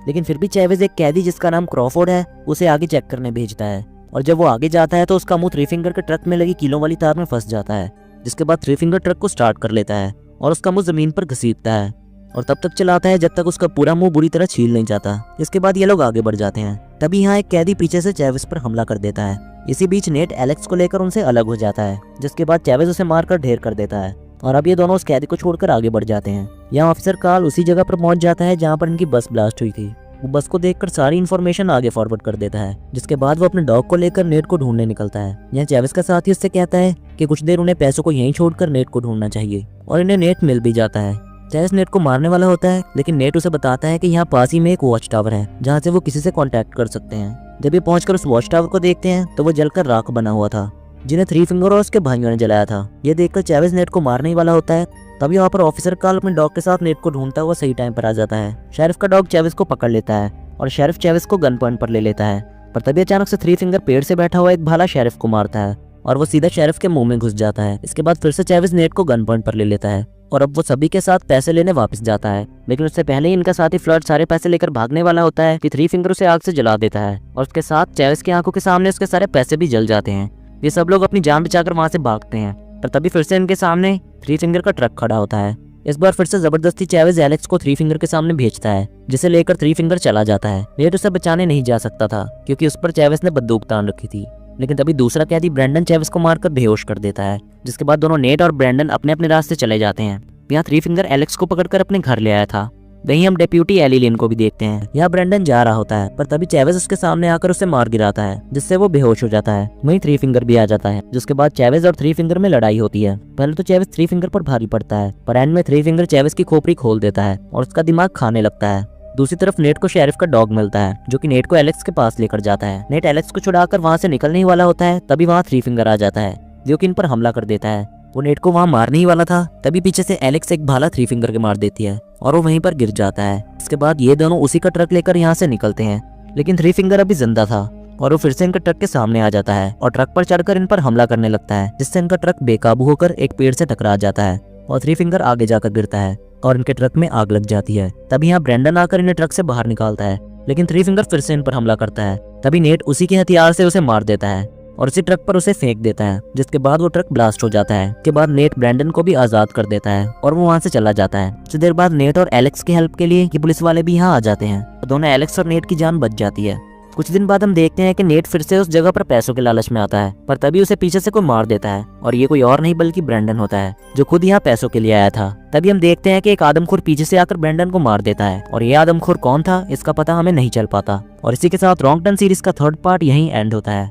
लेकिन फिर भी चैवेज एक कैदी जिसका नाम क्रॉफोर्ड है उसे आगे चेक करने भेजता है, और जब वो आगे जाता है तो उसका मुंह थ्री फिंगर के ट्रक में लगी कीलों वाली तार में फंस जाता है, जिसके बाद थ्री फिंगर ट्रक को स्टार्ट कर लेता है और उसका मुंह जमीन पर घसीटता है और तब तक चलाता है जब तक उसका पूरा मुंह बुरी तरह छील नहीं जाता। इसके बाद ये लोग आगे बढ़ जाते हैं। तभी यहाँ एक कैदी पीछे से चैवेज पर हमला कर देता है। इसी बीच नेट एलेक्स को लेकर उनसे अलग हो जाता है, जिसके बाद चैवेज उसे मारकर ढेर कर देता है और अब ये दोनों उस कैदी को छोड़कर आगे बढ़ जाते हैं। यहाँ ऑफिसर कार्ल उसी जगह पर पहुंच जाता है जहाँ पर इनकी बस ब्लास्ट हुई थी। वो बस को देखकर सारी इन्फॉर्मेशन आगे फॉरवर्ड कर देता है, जिसके बाद वो अपने डॉग को लेकर नेट को ढूंढने निकलता है। यहाँ चैवेज का साथी उससे कहता है कि कुछ देर उन्हें पैसों को यहीं छोड़कर नेट को ढूंढना चाहिए, और इन्हें नेट मिल भी जाता है। चैवेज नेट को मारने वाला होता है, लेकिन नेट उसे बताता है कि यहाँ पास ही में एक वॉच टावर है जहाँ से वो किसी से कॉन्टैक्ट कर सकते हैं। जब ये पहुंचकर उस वॉच टावर को देखते हैं तो वो जलकर राख बना हुआ था, जिन्हें थ्री फिंगर और उसके भाइयों ने जलाया था। ये देखकर चैवेज नेट को मारने ही वाला होता है। तभी वहाँ पर ऑफिसर कार्ल अपने डॉग के साथ नेट को ढूंढता हुआ सही टाइम पर आ जाता है। शेरिफ का डॉग चैवेज को पकड़ लेता है और शेरिफ चैवेज को गन पॉइंट पर ले लेता है, पर तभी अचानक से थ्री फिंगर पेड़ से बैठा हुआ एक भाला शेरिफ को मारता है और वो सीधा शेरिफ के मुंह में घुस जाता है। इसके बाद फिर से चैवेज नेट को गन पॉइंट पर ले लेता है और अब वो सभी के साथ पैसे लेने वापस जाता है। लेकिन उससे पहले ही इनका साथी फ्लड सारे पैसे लेकर भागने वाला होता है कि थ्री फिंगर उसे आग से जला देता है और उसके साथ चैवेज की आंखों के सामने उसके सारे पैसे भी जल जाते हैं। ये सब लोग अपनी जान बचाकर वहां से भागते हैं, पर तभी फिर से इनके सामने थ्री फिंगर का ट्रक खड़ा होता है। इस बार फिर से जबरदस्ती चैवेज एलेक्स को थ्री फिंगर के सामने भेजता है, जिसे लेकर थ्री फिंगर चला जाता है। नेट उसे बचाने नहीं जा सकता था क्योंकि उस पर चैवेज ने बंदूक तान रखी थी। लेकिन तभी दूसरा कैदी ब्रैंडन चैवेज को मारकर बेहोश कर देता है, जिसके बाद दोनों नेट और ब्रैंडन अपने अपने रास्ते चले जाते हैं। यहाँ थ्री फिंगर एलेक्स को पकड़कर अपने घर ले आया था। वहीं हम डेप्यूटी एली लिन को भी देखते हैं। यहाँ ब्रैंडन जा रहा होता है, पर तभी चैवेज उसके सामने आकर उसे मार गिराता है, जिससे वो बेहोश हो जाता है। वहीं थ्री फिंगर भी आ जाता है, जिसके बाद चैवेज और थ्री फिंगर में लड़ाई होती है। पहले तो चैवेज थ्री फिंगर पर भारी पड़ता है, पर एंड में थ्री फिंगर चैवेज की खोपड़ी खोल देता है और उसका दिमाग खाने लगता है। दूसरी तरफ नेट को शेरिफ का डॉग मिलता है, जो कि नेट को एलेक्स के पास लेकर जाता है। नेट एलेक्स को छुड़ाकर वहां से निकलने ही वाला होता है, तभी वहां थ्री फिंगर आ जाता है, जो कि इन पर हमला कर देता है। वो नेट को वहां मारने ही वाला था, तभी पीछे से एलेक्स एक भाला थ्री फिंगर के मार देती है और वो वहीं पर गिर जाता है। इसके बाद ये दोनों उसी का ट्रक लेकर यहाँ से निकलते हैं, लेकिन थ्री फिंगर अभी जिंदा था और वो फिर से इनका ट्रक के सामने आ जाता है और ट्रक पर चढ़कर इन पर हमला करने लगता है, जिससे इनका ट्रक बेकाबू होकर एक पेड़ से टकरा जाता है और थ्री फिंगर आगे जाकर गिरता है और इनके ट्रक में आग लग जाती है। तभी यहाँ ब्रैंडन आकर इन्हें ट्रक से बाहर निकालता है, लेकिन थ्री फिंगर फिर से इन पर हमला करता है। तभी नेट उसी के हथियार से उसे मार देता है और उसी ट्रक पर उसे फेंक देता है, जिसके बाद वो ट्रक ब्लास्ट हो जाता है। के बाद नेट ब्रैंडन को भी आजाद कर देता है और वो वहां से चला जाता है। कुछ देर बाद नेट और एलेक्स की हेल्प के लिए ये पुलिस वाले भी यहाँ आ जाते हैं और दोनों एलेक्स और नेट की जान बच जाती है। कुछ दिन बाद हम देखते हैं कि नेट फिर से उस जगह पर पैसों के लालच में आता है, पर तभी उसे पीछे से कोई मार देता है और ये कोई और नहीं बल्कि ब्रैंडन होता है, जो खुद यहाँ पैसों के लिए आया था। तभी हम देखते हैं कि एक आदमखोर पीछे से आकर ब्रैंडन को मार देता है और ये आदमखोर कौन था इसका पता हमें नहीं चल पाता। और इसी के साथ रॉन्ग टर्न सीरीज का थर्ड पार्ट यहीं एंड होता है।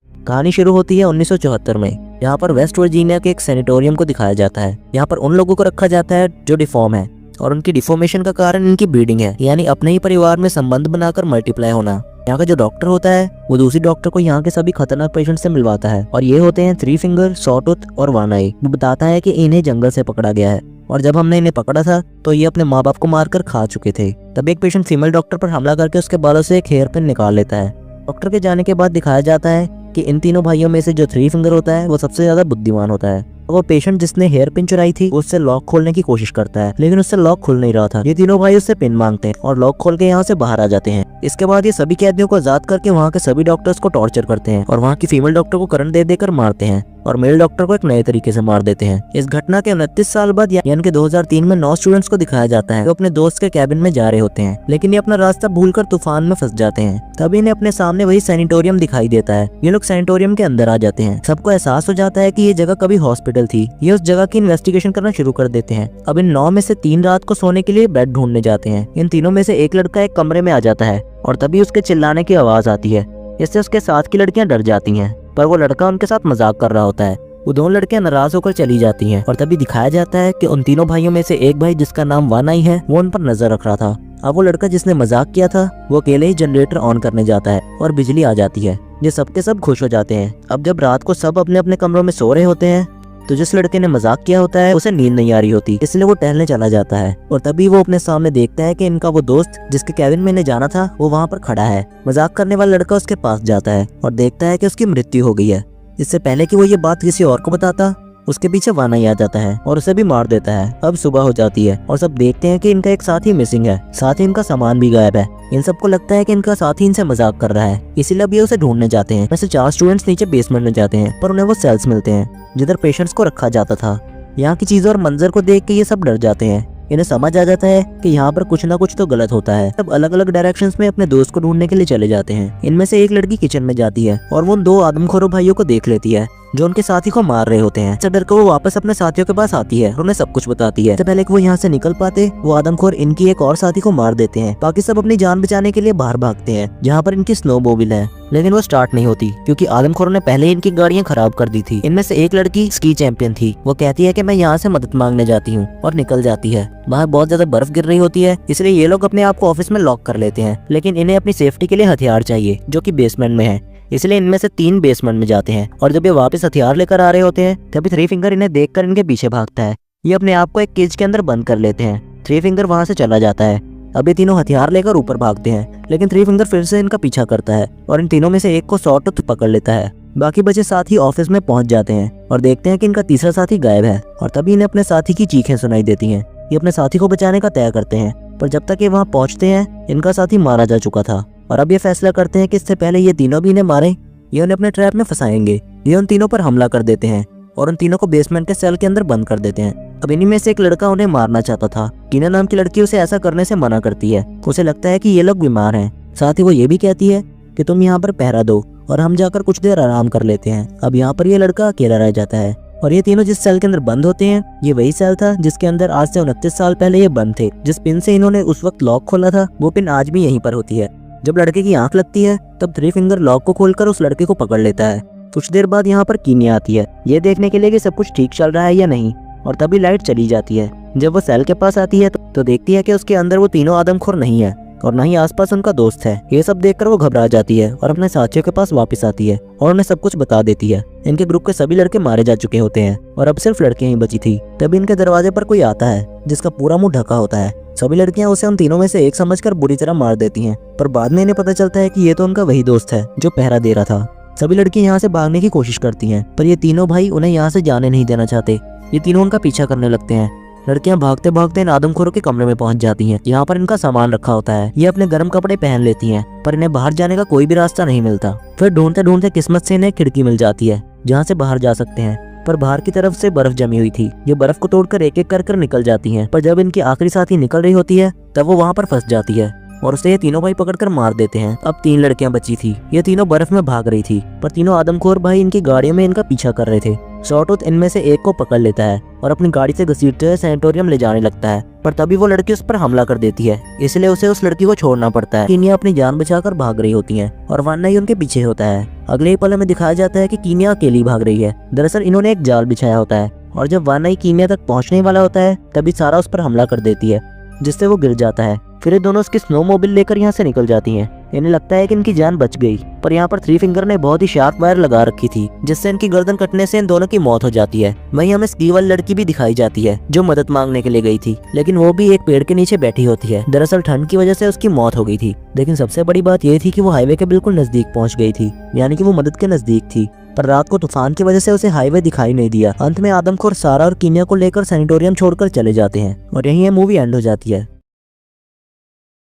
कहानी शुरू होती है 1974 में। यहाँ पर वेस्ट वर्जीनिया के एक सैनिटोरियम को दिखाया जाता है। यहाँ पर उन लोगों को रखा जाता है जो डिफॉर्म है, और उनकी डिफॉर्मेशन का कारण इनकी ब्रीडिंग है, यानी अपने ही परिवार में संबंध बनाकर मल्टीप्लाई होना। यहाँ का जो डॉक्टर होता है वो दूसरी डॉक्टर को यहाँ के सभी खतरनाक पेशेंट से मिलवाता है, और ये होते हैं थ्री फिंगर, सॉटूथ और वन आई। वो बताता है कि इन्हें जंगल से पकड़ा गया है और जब हमने इन्हें पकड़ा था तो ये अपने माँ बाप को मारकर खा चुके थे। तब एक पेशेंट फीमेल डॉक्टर पर हमला करके उसके बालों से एक हेयर पिन निकाल लेता है। डॉक्टर के जाने के बाद दिखाया जाता है कि इन तीनों भाइयों में से जो थ्री फिंगर होता है वो सबसे ज्यादा बुद्धिमान होता है। वो पेशेंट जिसने हेयर पिन चुराई थी उससे लॉक खोलने की कोशिश करता है, लेकिन उससे लॉक खुल नहीं रहा था। ये तीनों भाई उससे पिन मांगते हैं और लॉक खोल के यहाँ से बाहर आ जाते हैं। इसके बाद ये सभी कैदियों को आजाद करके वहाँ के सभी डॉक्टर्स को टॉर्चर करते हैं और वहाँ की फीमेल डॉक्टर को करंट दे देकर मारते हैं और मेल डॉक्टर को एक नए तरीके से मार देते हैं। इस घटना के 29 साल बाद यानी कि 2003 में 9 स्टूडेंट्स को दिखाया जाता है जो अपने दोस्त के कैबिन में जा रहे होते हैं, लेकिन ये अपना रास्ता भूलकर तूफान में फंस जाते हैं। तभी इन्हें अपने सामने वही सैनिटोरियम दिखाई देता है। ये लोग सैनिटोरियम के अंदर आ जाते हैं। सबको एहसास हो जाता है कि ये जगह कभी हॉस्पिटल थी। ये उस जगह की इन्वेस्टिगेशन करना शुरू कर देते हैं। अब इन 9 में से 3 रात को सोने के लिए बेड ढूंढने जाते हैं। इन तीनों में से एक लड़का एक कमरे में आ जाता है और तभी उसके चिल्लाने की आवाज आती है। इससे उसके साथ की लड़कियां डर जाती हैं, पर वो लड़का उनके साथ मजाक कर रहा होता है। वो दोनों लड़कियां नाराज होकर चली जाती हैं और तभी दिखाया जाता है कि उन तीनों भाइयों में से एक भाई जिसका नाम वन आई है वो उन पर नजर रख रहा था। अब वो लड़का जिसने मजाक किया था वो अकेले ही जनरेटर ऑन करने जाता है और बिजली आ जाती है। ये सबके सब खुश हो जाते हैं। अब जब रात को सब अपने अपने कमरों में सो रहे होते हैं तो जिस लड़के ने मजाक किया होता है उसे नींद नहीं आ रही होती, इसलिए वो टहलने चला जाता है और तभी वो अपने सामने देखता है कि इनका वो दोस्त जिसके कैबिन में इन्हें जाना था वो वहाँ पर खड़ा है। मजाक करने वाला लड़का उसके पास जाता है और देखता है कि उसकी मृत्यु हो गई है। इससे पहले कि वो ये बात किसी और को बताता, उसके पीछे वाना ही आ जाता है और उसे भी मार देता है। अब सुबह हो जाती है और सब देखते हैं कि इनका एक साथी मिसिंग है, साथ ही इनका सामान भी गायब है। इन सबको लगता है कि इनका साथी इनसे मजाक कर रहा है, इसीलिए अब ये उसे ढूंढने जाते हैं। वैसे 4 स्टूडेंट्स नीचे बेसमेंट में जाते हैं, पर उन्हें वो सेल्स मिलते हैं जिधर पेशेंट्स को रखा जाता था। यहाँ की चीजों और मंजर को देख के ये सब डर जाते हैं। इन्हें समझ आ जाता है कि यहाँ पर कुछ ना कुछ तो गलत होता है। सब अलग अलग डायरेक्शंस में अपने दोस्त को ढूंढने के लिए चले जाते हैं। इनमें से एक लड़की किचन में जाती है और वो उन 2 आदमखोरों भाइयों को देख लेती है जो उनके साथी को मार रहे होते हैं। इससे डर कर वो वापस अपने साथियों के पास आती है और उन्हें सब कुछ बताती है। इससे पहले कि वो यहाँ से निकल पाते, वो आदमखोर इनकी एक और साथी को मार देते हैं। बाकी सब अपनी जान बचाने के लिए बाहर भागते हैं जहाँ पर इनकी स्नोमोबाइल है, लेकिन वो स्टार्ट नहीं होती क्योंकि आदमखोरों ने पहले ही इनकी गाड़ियां खराब कर दी थी। इनमें से एक लड़की स्की चैंपियन थी, वो कहती है कि मैं यहाँ से मदद मांगने जाती हूँ और निकल जाती है। बाहर बहुत ज्यादा बर्फ गिर रही होती है, इसलिए ये लोग अपने आप को ऑफिस में लॉक कर लेते हैं, लेकिन इन्हें अपनी सेफ्टी के लिए हथियार चाहिए जो कि बेसमेंट में है। इसलिए इनमें से 3 बेसमेंट में जाते हैं और जब ये वापस हथियार लेकर आ रहे होते हैं तभी 3 फिंगर इन्हें देखकर इनके पीछे भागता है। ये अपने आप को एक केज के अंदर बंद कर लेते हैं। 3 फिंगर वहां से चला जाता है। अब ये तीनों हथियार लेकर ऊपर भागते हैं, लेकिन 3 फिंगर फिर से इनका पीछा करता है और इन तीनों में से एक को सॉटूथ पकड़ लेता है। बाकी बचे साथी ऑफिस में पहुंच जाते हैं और देखते हैं कि इनका तीसरा साथी गायब है और तभी इन्हें अपने साथी की चीखें सुनाई देती हैं। ये अपने साथी को बचाने का तय करते हैं, पर जब तक ये वहाँ पहुँचते हैं इनका साथी मारा जा चुका था और अब ये फैसला करते हैं कि इससे पहले ये तीनों भी इन्हें मारें, ये उन्हें अपने ट्रैप में फंसाएंगे। ये उन तीनों पर हमला कर देते हैं और उन तीनों को बेसमेंट के सेल के अंदर बंद कर देते हैं। अब इन्हीं में से एक लड़का उन्हें मारना चाहता था। कीना नाम की लड़की उसे ऐसा करने से मना करती है। उसे लगता है कि ये लोग बीमार हैं। साथ ही वो ये भी कहती है कि तुम यहाँ पर पहरा दो और हम जाकर कुछ देर आराम कर लेते हैं। अब यहाँ पर ये लड़का अकेला रह जाता है और ये तीनों जिस सेल के अंदर बंद होते हैं ये वही सेल था जिसके अंदर आज से 29 साल पहले ये बंद थे। जिस पिन से इन्होंने उस वक्त लॉक खोला था वो पिन आज भी यहीं पर होती है। जब लड़के की आंख लगती है तब 3 फिंगर लॉक को खोलकर उस लड़के को पकड़ लेता है। कुछ देर बाद यहाँ पर कीनिया आती है, ये देखने के लिए कि सब कुछ ठीक चल रहा है या नहीं, और तभी लाइट चली जाती है। जब वो सेल के पास आती है तो देखती है कि उसके अंदर वो तीनों आदमखोर नहीं है और न ही आसपास उनका दोस्त है। ये सब देखकर वो घबरा जाती है और अपने साथियों के पास वापस आती है और उन्हें सब कुछ बता देती है। इनके ग्रुप के सभी लड़के मारे जा चुके होते हैं और अब सिर्फ लड़कियां ही बची थी। तभी इनके दरवाजे पर कोई आता है जिसका पूरा मुंह ढका होता है। सभी लड़कियां उसे उन तीनों में से एक समझकर बुरी तरह मार देती हैं, पर बाद में इन्हें पता चलता है कि ये तो उनका वही दोस्त है जो पहरा दे रहा था। सभी लड़कियां यहाँ से भागने की कोशिश करती हैं, पर ये तीनों भाई उन्हें यहाँ से जाने नहीं देना चाहते। ये तीनों उनका पीछा करने लगते हैं। लड़कियां भागते भागते इन आदमखोरों के कमरे में पहुंच जाती हैं। यहाँ पर इनका सामान रखा होता है। ये अपने गर्म कपड़े पहन लेती हैं, पर इन्हें बाहर जाने का कोई भी रास्ता नहीं मिलता। फिर ढूंढते ढूंढते किस्मत से इन्हें खिड़की मिल जाती है जहाँ से बाहर जा सकते हैं, पर बाहर की तरफ से बर्फ जमी हुई थी। ये बर्फ को तोड़कर एक एक कर निकल जाती हैं, पर जब इनकी आखिरी साथी निकल रही होती है तब वो वहाँ पर फंस जाती है और उसे ये तीनों भाई पकड़कर मार देते हैं। अब 3 लड़कियां बची थी। ये तीनों बर्फ में भाग रही थी, पर तीनों आदमखोर भाई इनकी गाड़ियों में इनका पीछा कर रहे थे। सॉटूथ इनमें से एक को पकड़ लेता है और अपनी गाड़ी से घसीटते हुए सैनिटोरियम ले जाने लगता है, पर तभी वो लड़की उस पर हमला कर देती है, इसलिए उसे उस लड़की को छोड़ना पड़ता है। कीनिया अपनी जान बचाकर भाग रही होती है और वाना ही उनके पीछे होता है। अगले ही पल में दिखाया जाता है कि कीनिया अकेली भाग रही है। दरअसल इन्होंने एक जाल बिछाया होता है और जब वाना ही कीनिया तक पहुंचने वाला होता है तभी सारा उस पर हमला कर देती है, जिससे वो गिर जाता है। फिर ये दोनों उसकी स्नोमोबाइल लेकर यहाँ से निकल जाती हैं। इन्हें लगता है कि इनकी जान बच गई, पर यहाँ पर 3 फिंगर ने बहुत ही शार्प वायर लगा रखी थी जिससे इनकी गर्दन कटने से इन दोनों की मौत हो जाती है। वहीं हमें स्की वाली लड़की भी दिखाई जाती है जो मदद मांगने के लिए गई थी, लेकिन वो भी एक पेड़ के नीचे बैठी होती है। दरअसल ठंड की वजह से उसकी मौत हो गई थी, लेकिन सबसे बड़ी बात ये थी कि वो हाईवे के बिल्कुल नजदीक पहुंच गई थी, यानी कि वो मदद के नजदीक थी। पर रात को तूफान की वजह से उसे हाईवे दिखाई नहीं दिया। अंत में आदमखोर सारा और कीनिया को लेकर सैनिटोरियम छोड़कर चले जाते हैं और यहीं ये मूवी एंड हो जाती है।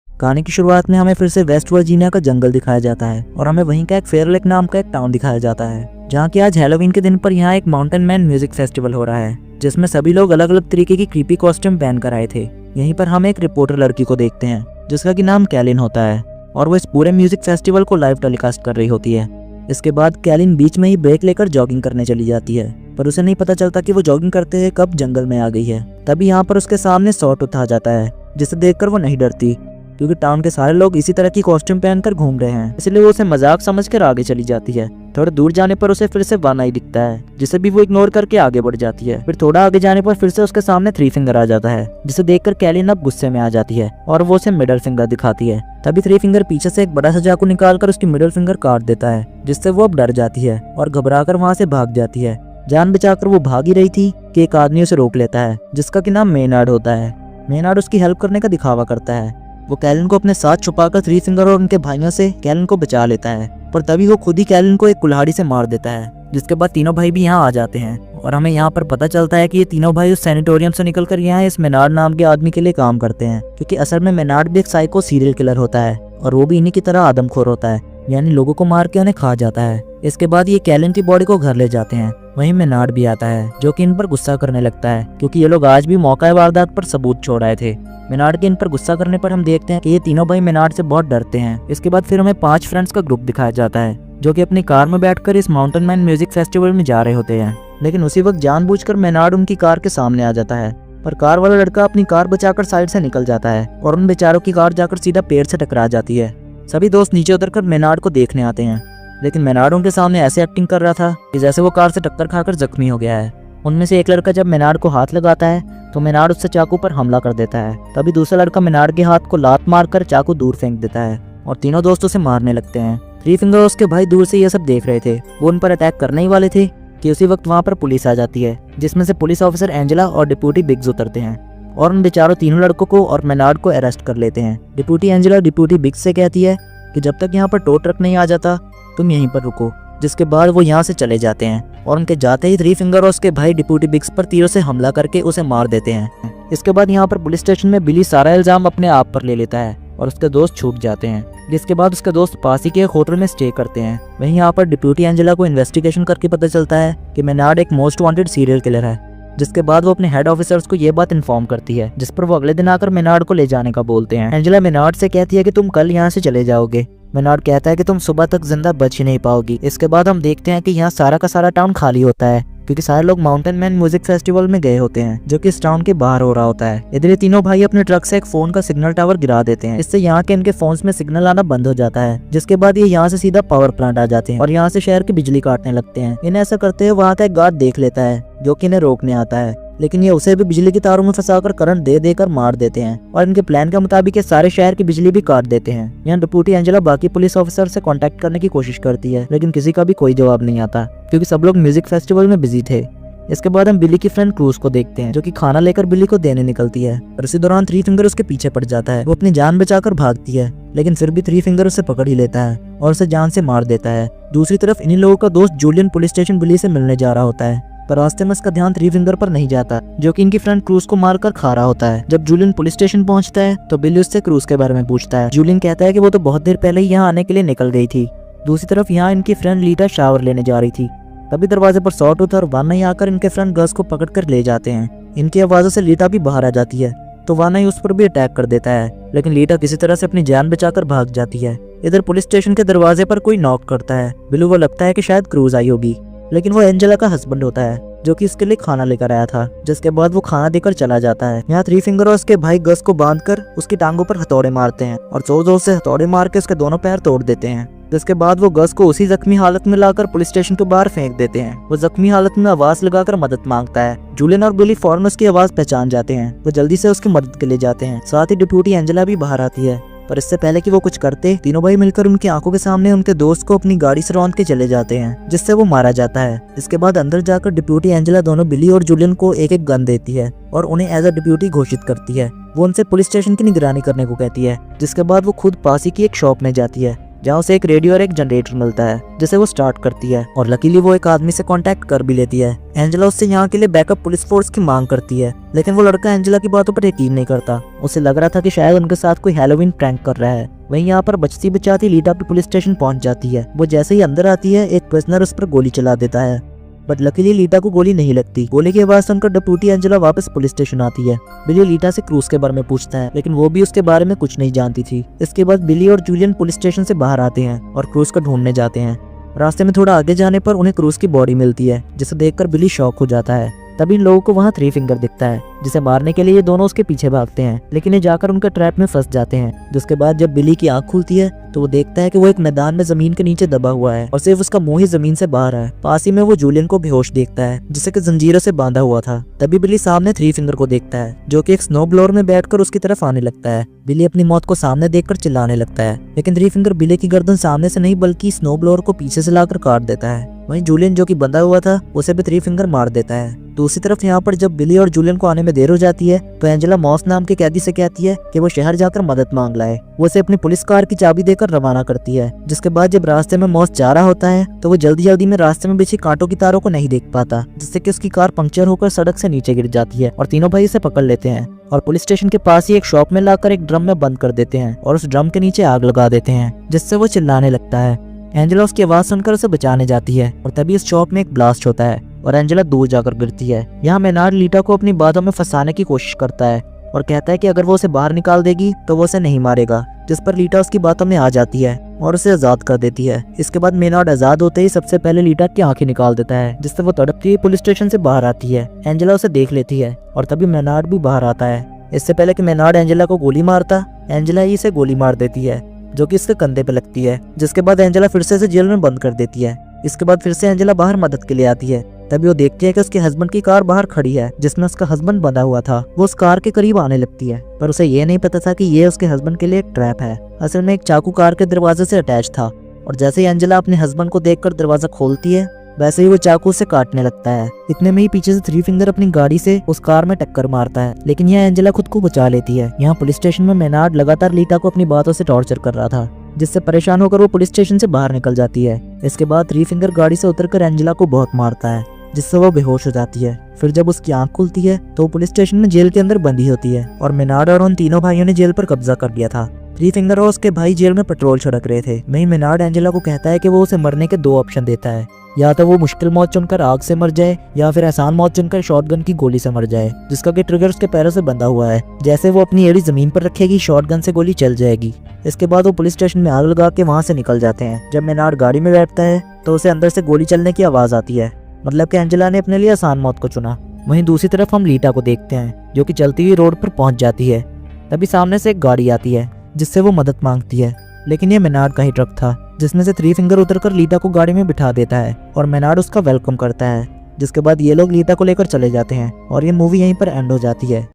कहानी की शुरुआत में हमें फिर से वेस्ट वर्जीनिया का जंगल दिखाया जाता है और हमें वहीं का एक फेयर लेक नाम का एक टाउन दिखाया जाता है, जहाँ की आज हैलोवीन के दिन पर यहाँ एक माउंटेन मैन म्यूजिक फेस्टिवल हो रहा है, जिसमें सभी लोग अलग अलग तरीके की क्रीपी कॉस्ट्यूम पहन कर आए थे। यहीं पर हम एक रिपोर्टर लड़की को देखते हैं जिसका की नाम कैलिन होता है और वो इस पूरे म्यूजिक फेस्टिवल को लाइव टेलीकास्ट कर रही होती है। इसके बाद कैलिन बीच में ही ब्रेक लेकर जॉगिंग करने चली जाती है, पर उसे नहीं पता चलता कि वो जॉगिंग करते हुए कब जंगल में आ गई है। तभी यहाँ पर उसके सामने सॉटूथ आ जाता है, जिसे देखकर वो नहीं डरती क्योंकि टाउन के सारे लोग इसी तरह की कॉस्ट्यूम पहनकर घूम रहे हैं, इसलिए वो उसे मजाक समझकर आगे चली जाती है। थोड़ा दूर जाने पर उसे फिर से वाना ही दिखता है, जिसे भी वो इग्नोर करके आगे बढ़ जाती है। फिर थोड़ा आगे जाने पर फिर से उसके सामने 3 फिंगर आ जाता है, जिसे देखकर कैलिन अब गुस्से में आ जाती है और वो उसे मिडिल फिंगर दिखाती है। तभी 3 फिंगर पीछे से एक बड़ा सा चाकू निकालकर उसकी मिडिल फिंगर काट देता है, जिससे वो अब डर जाती है और घबराकर वहाँ से भाग जाती है। जान बचाकर वो भाग ही रही थी कि एक आदमी उसे रोक लेता है, जिसका की नाम मेनार्ड होता है। मेनार्ड उसकी हेल्प करने का दिखावा करता है। वो कैलिन को अपने साथ छुपाकर 3 फिंगर और उनके भाइयों से कैलिन को बचा लेता है, पर तभी वो खुद ही कैलिन को एक कुल्हाड़ी से मार देता है। जिसके बाद तीनों भाई भी यहाँ आ जाते हैं और हमें यहाँ पर पता चलता है कि ये तीनों भाई उस सैनिटोरियम से निकलकर यहाँ इस मेनार्ड नाम के आदमी के लिए काम करते हैं, क्योंकि असल में मेनार्ड भी एक साइको सीरियल किलर होता है और वो भी इन्हीं की तरह आदमखोर होता है, यानी लोगों को मार के उन्हें खा जाता है। इसके बाद ये कैलन की बॉडी को घर ले जाते हैं। वहीं मेनार्ड भी आता है जो कि इन पर गुस्सा करने लगता है, क्योंकि ये लोग आज भी मौका वारदात पर सबूत छोड़ आए थे। मेनार्ड के इन पर गुस्सा करने पर हम देखते हैं कि ये तीनों भाई मेनार्ड से बहुत डरते हैं। इसके बाद फिर हमें 5 फ्रेंड्स का ग्रुप दिखाया जाता है जो कि अपनी कार में बैठकर इस माउंटेन मैन म्यूजिक फेस्टिवल में जा रहे होते हैं, लेकिन उसी वक्त जानबूझकर मेनार्ड उनकी कार के सामने आ जाता है। पर कार वाला लड़का अपनी कार बचाकर साइड से निकल जाता है और उन बेचारों की कार जाकर सीधा पेड़ से टकरा जाती है। सभी दोस्त नीचे उतरकर मेनार्ड को देखने आते हैं, लेकिन मेनार्ड उनके सामने ऐसे एक्टिंग कर रहा था कि जैसे वो कार से टक्कर खाकर जख्मी हो गया है। उनमें से एक लड़का जब मेनार्ड को हाथ लगाता है तो मेनार्ड उससे चाकू पर हमला कर देता है। तभी दूसरा लड़का मेनार्ड के हाथ को लात मारकर चाकू दूर फेंक देता है और तीनों दोस्त उसे मारने लगते हैं। थ्री फिंगर और उसके भाई दूर से ये सब देख रहे थे। वो उन पर अटैक करने ही वाले थे कि उसी वक्त वहाँ पर पुलिस आ जाती है, जिसमें से पुलिस ऑफिसर एंजेला और डिप्यूटी बिग्स उतरते हैं और उन बेचारों तीनों लड़कों को और मेनार्ड को अरेस्ट कर लेते हैं। डिप्यूटी एंजेला डिप्यूटी बिग्स से कहती है कि जब तक यहाँ पर टो ट्रक नहीं आ जाता तुम यहीं पर रुको। जिसके बाद वो यहाँ से चले जाते हैं और उनके जाते ही थ्री फिंगर और उसके भाई डिप्यूटी बिग्स पर तीरों से हमला करके उसे मार देते हैं। इसके बाद यहाँ पर पुलिस स्टेशन में बिली सारा इल्जाम अपने आप पर ले लेता है और उसके दोस्त छूट जाते हैं। जिसके बाद उसके दोस्त पास ही के एक होटल में स्टे करते हैं। वहीं यहाँ पर डिप्यूटी एंजेला को इन्वेस्टिगेशन करके पता चलता है कि मेनार्ड एक मोस्ट वांटेड सीरियल किलर है। जिसके बाद वो अपने हेड ऑफिसर्स को ये बात इन्फॉर्म करती है, जिस पर वो अगले दिन आकर मेनार्ड को ले जाने का बोलते हैं। एंजेला मेनार्ड से कहती है कि तुम कल यहाँ से चले जाओगे। मेनार्ड कहता है कि तुम सुबह तक जिंदा बच ही नहीं पाओगी। इसके बाद हम देखते हैं कि यहाँ सारा का सारा टाउन खाली होता है, क्योंकि सारे लोग माउंटेन मैन म्यूजिक फेस्टिवल में गए होते हैं जो कि इस टाउन के बाहर हो रहा होता है। इधर ये तीनों भाई अपने ट्रक से एक फोन का सिग्नल टावर गिरा देते हैं। इससे यहाँ के इनके फोन्स में सिग्नल आना बंद हो जाता है। जिसके बाद ये यहाँ से सीधा पावर प्लांट आ जाते हैं और यहाँ से शहर की बिजली काटने लगते हैं। इन्हें ऐसा करते हुए वहाँ का एक गार्ड देख लेता है जो कि इन्हें रोकने आता है, लेकिन ये उसे भी बिजली की तारों में फंसाकर करंट दे देकर मार देते हैं और इनके प्लान के मुताबिक ये सारे शहर की बिजली भी काट देते हैं। यहाँ डिप्यूटी एंजेला बाकी पुलिस ऑफिसर से कांटेक्ट करने की कोशिश करती है, लेकिन किसी का भी कोई जवाब नहीं आता क्योंकि सब लोग म्यूजिक फेस्टिवल में बिजी थे। इसके बाद हम बिली की फ्रेंड क्रूज को देखते हैं जो कि खाना लेकर बिली को देने निकलती है और इसी दौरान थ्री फिंगर उसके पीछे पड़ जाता है। वो अपनी जान बचाकर भागती है, लेकिन फिर भी थ्री फिंगर उसे पकड़ ही लेता है और उसे जान से मार देता है। दूसरी तरफ इन्हीं लोगों का दोस्त जूलियन पुलिस स्टेशन बिली से मिलने जा रहा होता है, पर रास्ते में उसका ध्यान थ्री फिंगर पर नहीं जाता जो कि इनकी फ्रेंड क्रूज को मारकर खा रहा होता है। जब जूलियन पुलिस स्टेशन पहुंचता है तो बिली उससे क्रूज के बारे में पूछता है। जूलियन कहता है कि वो तो बहुत देर पहले ही यहाँ आने के लिए निकल गई थी। दूसरी तरफ यहाँ इनकी फ्रेंड लीटा शावर लेने जा रही थी। तभी दरवाजे पर सॉटूथ और वानाई आकर इनके फ्रेंड गस को पकड़कर ले जाते हैं। इनकी आवाजों से लीटा भी बाहर आ जाती है तो वानाई उस पर भी अटैक कर देता है, लेकिन लीटा किसी तरह से अपनी जान बचाकर भाग जाती है। इधर पुलिस स्टेशन के दरवाजे पर कोई नॉक करता है। बिलू को लगता है कि शायद क्रूज आई होगी, लेकिन वो एंजेला का हस्बैंड होता है जो कि इसके लिए खाना लेकर आया था। जिसके बाद वो खाना देकर चला जाता है। यहाँ थ्री फिंगर और उसके भाई गस को बांधकर उसकी टांगों पर हथौड़े मारते हैं और जोर जोर से हथौड़े मार के उसके दोनों पैर तोड़ देते हैं। जिसके बाद वो गस को उसी जख्मी हालत में लाकर पुलिस स्टेशन के बाहर फेंक देते हैं। वो जख्मी हालत में आवाज लगाकर मदद मांगता है। जूलियन और बिली फौरन उसकी आवाज पहचान जाते हैं। वो जल्दी से उसकी मदद के लिए जाते हैं। साथ ही डिप्यूटी एंजेला भी बाहर आती है, पर इससे पहले कि वो कुछ करते तीनों भाई मिलकर उनकी आंखों के सामने उनके दोस्त को अपनी गाड़ी से रौंद के चले जाते हैं, जिससे वो मारा जाता है। इसके बाद अंदर जाकर डिप्यूटी एंजेला दोनों बिली और जूलियन को एक एक गन देती है और उन्हें एज अ डिप्यूटी घोषित करती है। वो उनसे पुलिस स्टेशन की निगरानी करने को कहती है। जिसके बाद वो खुद पास ही की एक शॉप में जाती है जहाँ उसे एक रेडियो और एक जनरेटर मिलता है, जिसे वो स्टार्ट करती है और लकीली वो एक आदमी से कांटेक्ट कर भी लेती है। एंजेला उससे यहाँ के लिए बैकअप पुलिस फोर्स की मांग करती है, लेकिन वो लड़का एंजेला की बातों पर यकीन नहीं करता। उसे लग रहा था कि शायद उनके साथ कोई हैलोवीन प्रैंक कर रहा है। वहीं यहाँ पर बचती बचाती लीटा भी पुलिस स्टेशन पहुंच जाती है। वो जैसे ही अंदर आती है एक प्रिजनर उस पर गोली चला देता है, बट लकीली लीटा को गोली नहीं लगती। गोली की आवाज सुनकर डिप्यूटी एंजेला वापस पुलिस स्टेशन आती है। बिली लीटा से क्रूज के बारे में पूछता है, लेकिन वो भी उसके बारे में कुछ नहीं जानती थी। इसके बाद बिली और जूलियन पुलिस स्टेशन से बाहर आते हैं और क्रूज को ढूंढने जाते हैं। रास्ते में थोड़ा आगे जाने पर उन्हें क्रूज की बॉडी मिलती है, जिसे देखकर बिली शॉक हो जाता है। तभी इन लोगों को वहाँ थ्री फिंगर दिखता है, जिसे मारने के लिए ये दोनों उसके पीछे भागते हैं, लेकिन ये जाकर उनके ट्रैप में फंस जाते हैं। जिसके बाद जब बिली की आंख खुलती है तो वो देखता है कि वो एक मैदान में जमीन के नीचे दबा हुआ है और सिर्फ उसका मुंह ही जमीन से बाहर है। पास ही में वो जूलियन को बेहोश देखता है, जिसे कि जंजीरों से बांधा हुआ था। तभी बिली सामने थ्री फिंगर को देखता है, जो कि एक स्नो ब्लोअर में बैठकर उसकी तरफ आने लगता है। बिली अपनी मौत को सामने देखकर चिल्लाने लगता है, लेकिन थ्री फिंगर बिली की गर्दन सामने से नहीं बल्कि स्नो ब्लोअर को पीछे से लाकर काट देता है। वहीं जूलियन जो कि बंधा हुआ था उसे भी थ्री फिंगर मार देता है। दूसरी तरफ यहाँ पर जब बिली और जूलियन को आने में देर हो जाती है तो एंजेला मॉस नाम के कैदी से कहती है कि वो शहर जाकर मदद मांग लाए। वो उसे अपनी पुलिस कार की चाबी देकर रवाना करती है। जिसके बाद जब रास्ते में मॉस जा रहा होता है तो वो जल्दी जल्दी में रास्ते में बिछी कांटों की तारों को नहीं देख पाता, जिससे कि उसकी कार पंक्चर होकर सड़क से नीचे गिर जाती है और तीनों भाई इसे पकड़ लेते हैं और पुलिस स्टेशन के पास ही एक शॉप में लाकर एक ड्रम में बंद कर देते हैं और उस ड्रम के नीचे आग लगा देते हैं, जिससे वो चिल्लाने लगता है। एंजेला उसकी आवाज सुनकर उसे बचाने जाती है और तभी उस शॉप में एक ब्लास्ट होता है और एंजेला दूर जाकर गिरती है। यहाँ मेनार्ड लीटा को अपनी बातों में फंसाने की कोशिश करता है और कहता है कि अगर वो उसे बाहर निकाल देगी तो वो उसे नहीं मारेगा, जिस पर लीटा उसकी बातों में आ जाती है और उसे आजाद कर देती है। इसके बाद मेनार्ड आजाद होते ही सबसे पहले लीटा की आंखें निकाल देता है, जिससे वो तड़पती हुई पुलिस स्टेशन से बाहर आती है। एंजेला उसे देख लेती है और तभी मेनार्ड भी बाहर आता है। इससे पहले कि मेनार्ड एंजेला को गोली मारता, एंजेला ही इसे गोली मार देती है जो कि इसके कंधे पे लगती है, जिसके बाद एंजेला फिर से जेल में बंद कर देती है। इसके बाद फिर से एंजेला बाहर मदद के लिए आती है। तभी वो देखती है कि उसके हस्बैंड की कार बाहर खड़ी है जिसमें उसका हस्बैंड बंधा हुआ था। वो उस कार के करीब आने लगती है, पर उसे ये नहीं पता था कि ये उसके हस्बैंड के लिए एक ट्रैप है। असल में एक चाकू कार के दरवाजे से अटैच था और जैसे ही एंजेला अपने हस्बैंड को देखकर दरवाजा खोलती है वैसे ही वो चाकू से काटने लगता है। इतने में ही पीछे से थ्री फिंगर अपनी गाड़ी से उस कार में टक्कर मारता है, लेकिन यह एंजेला खुद को बचा लेती है। यहाँ पुलिस स्टेशन में मेनार्ड लगातार लीटा को अपनी बातों से टॉर्चर कर रहा था, जिससे परेशान होकर वो पुलिस स्टेशन से बाहर निकल जाती है। इसके बाद थ्री फिंगर गाड़ी से उतरकर एंजेला को बहुत मारता है, जिससे वो बेहोश हो जाती है। फिर जब उसकी आंख खुलती है तो वो पुलिस स्टेशन में जेल के अंदर बंदी होती है और मेनार्ड और उन तीनों भाइयों ने जेल पर कब्जा कर लिया था। थ्री फिंगर और उसके भाई जेल में पेट्रोल छिड़क रहे थे। वहीं मेनार्ड एंजेला को कहता है कि वो उसे मरने के 2 ऑप्शन देता है, या तो वो मुश्किल मौत चुनकर आग से मर जाए या फिर आसान मौत चुनकर शॉटगन की गोली से मर जाए, जिसका कि ट्रिगर उसके पैरों से बंधा हुआ है। जैसे वो अपनी एड़ी जमीन पर रखेगी शॉटगन से गोली चल जाएगी। इसके बाद वो पुलिस स्टेशन में आग लगा के वहाँ से निकल जाते हैं। जब मेनार्ड गाड़ी में बैठता है तो उसे अंदर से गोली चलने की आवाज आती है, मतलब कि एंजेला ने अपने लिए आसान मौत को चुना। वहीं दूसरी तरफ हम लीटा को देखते हैं जो कि चलती हुई रोड पर पहुंच जाती है। तभी सामने से एक गाड़ी आती है जिससे वो मदद मांगती है, लेकिन ये मेनार्ड का ही ट्रक था, जिसमें से थ्री फिंगर उतरकर लीटा को गाड़ी में बिठा देता है और मेनार्ड उसका वेलकम करता है। जिसके बाद ये लोग लीटा को लेकर चले जाते हैं और ये मूवी यहीं पर एंड हो जाती है।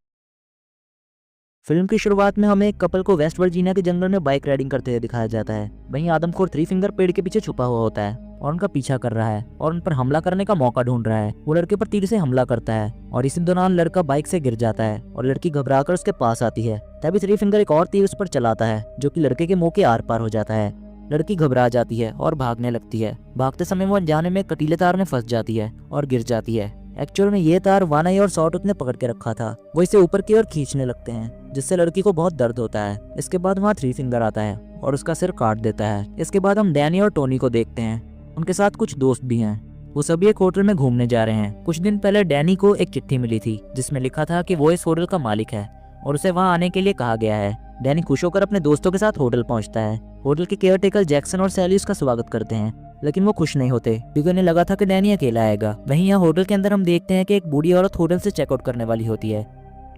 फिल्म की शुरुआत में हमें एक कपल को वेस्ट वर्जीनिया के जंगल में बाइक राइडिंग करते हुए दिखाया जाता है। वहीं आदमखोर थ्री फिंगर पेड़ के पीछे छुपा हुआ होता है और उनका पीछा कर रहा है और उन पर हमला करने का मौका ढूंढ रहा है। वो लड़के पर तीर से हमला करता है और इसी दौरान लड़का बाइक से गिर जाता है और लड़की घबराकर उसके पास आती है। तभी थ्री फिंगर एक और तीर उस पर चलाता है जो कि लड़के के मुंह के आर पार हो जाता है। लड़की घबरा जाती है और भागने लगती है। भागते समय वो अनजाने में कटीले तार में फंस जाती है और गिर जाती है। एक्चुअल में ये तार वानाई और सॉटूथ ने पकड़ के रखा था। वो इसे ऊपर की ओर खींचने लगते हैं, जिससे लड़की को बहुत दर्द होता है। इसके बाद वहाँ थ्री फिंगर आता है और उसका सिर काट देता है। इसके बाद हम डैनी और टोनी को देखते हैं। उनके साथ कुछ दोस्त भी हैं। वो सभी एक होटल में घूमने जा रहे हैं। कुछ दिन पहले डैनी को एक चिट्ठी मिली थी जिसमें लिखा था कि वो इस होटल का मालिक है और उसे वहाँ आने के लिए कहा गया है। डैनी खुश होकर अपने दोस्तों के साथ होटल पहुंचता है। होटल के केयरटेकर जैक्सन और सैली उसका स्वागत करते हैं, लेकिन वो खुश नहीं होते क्योंकि उन्हें लगा था कि डैनी अकेला आएगा। वहीं यहाँ होटल के अंदर हम देखते हैं कि एक बूढ़ी औरत होटल से चेकआउट करने वाली होती है,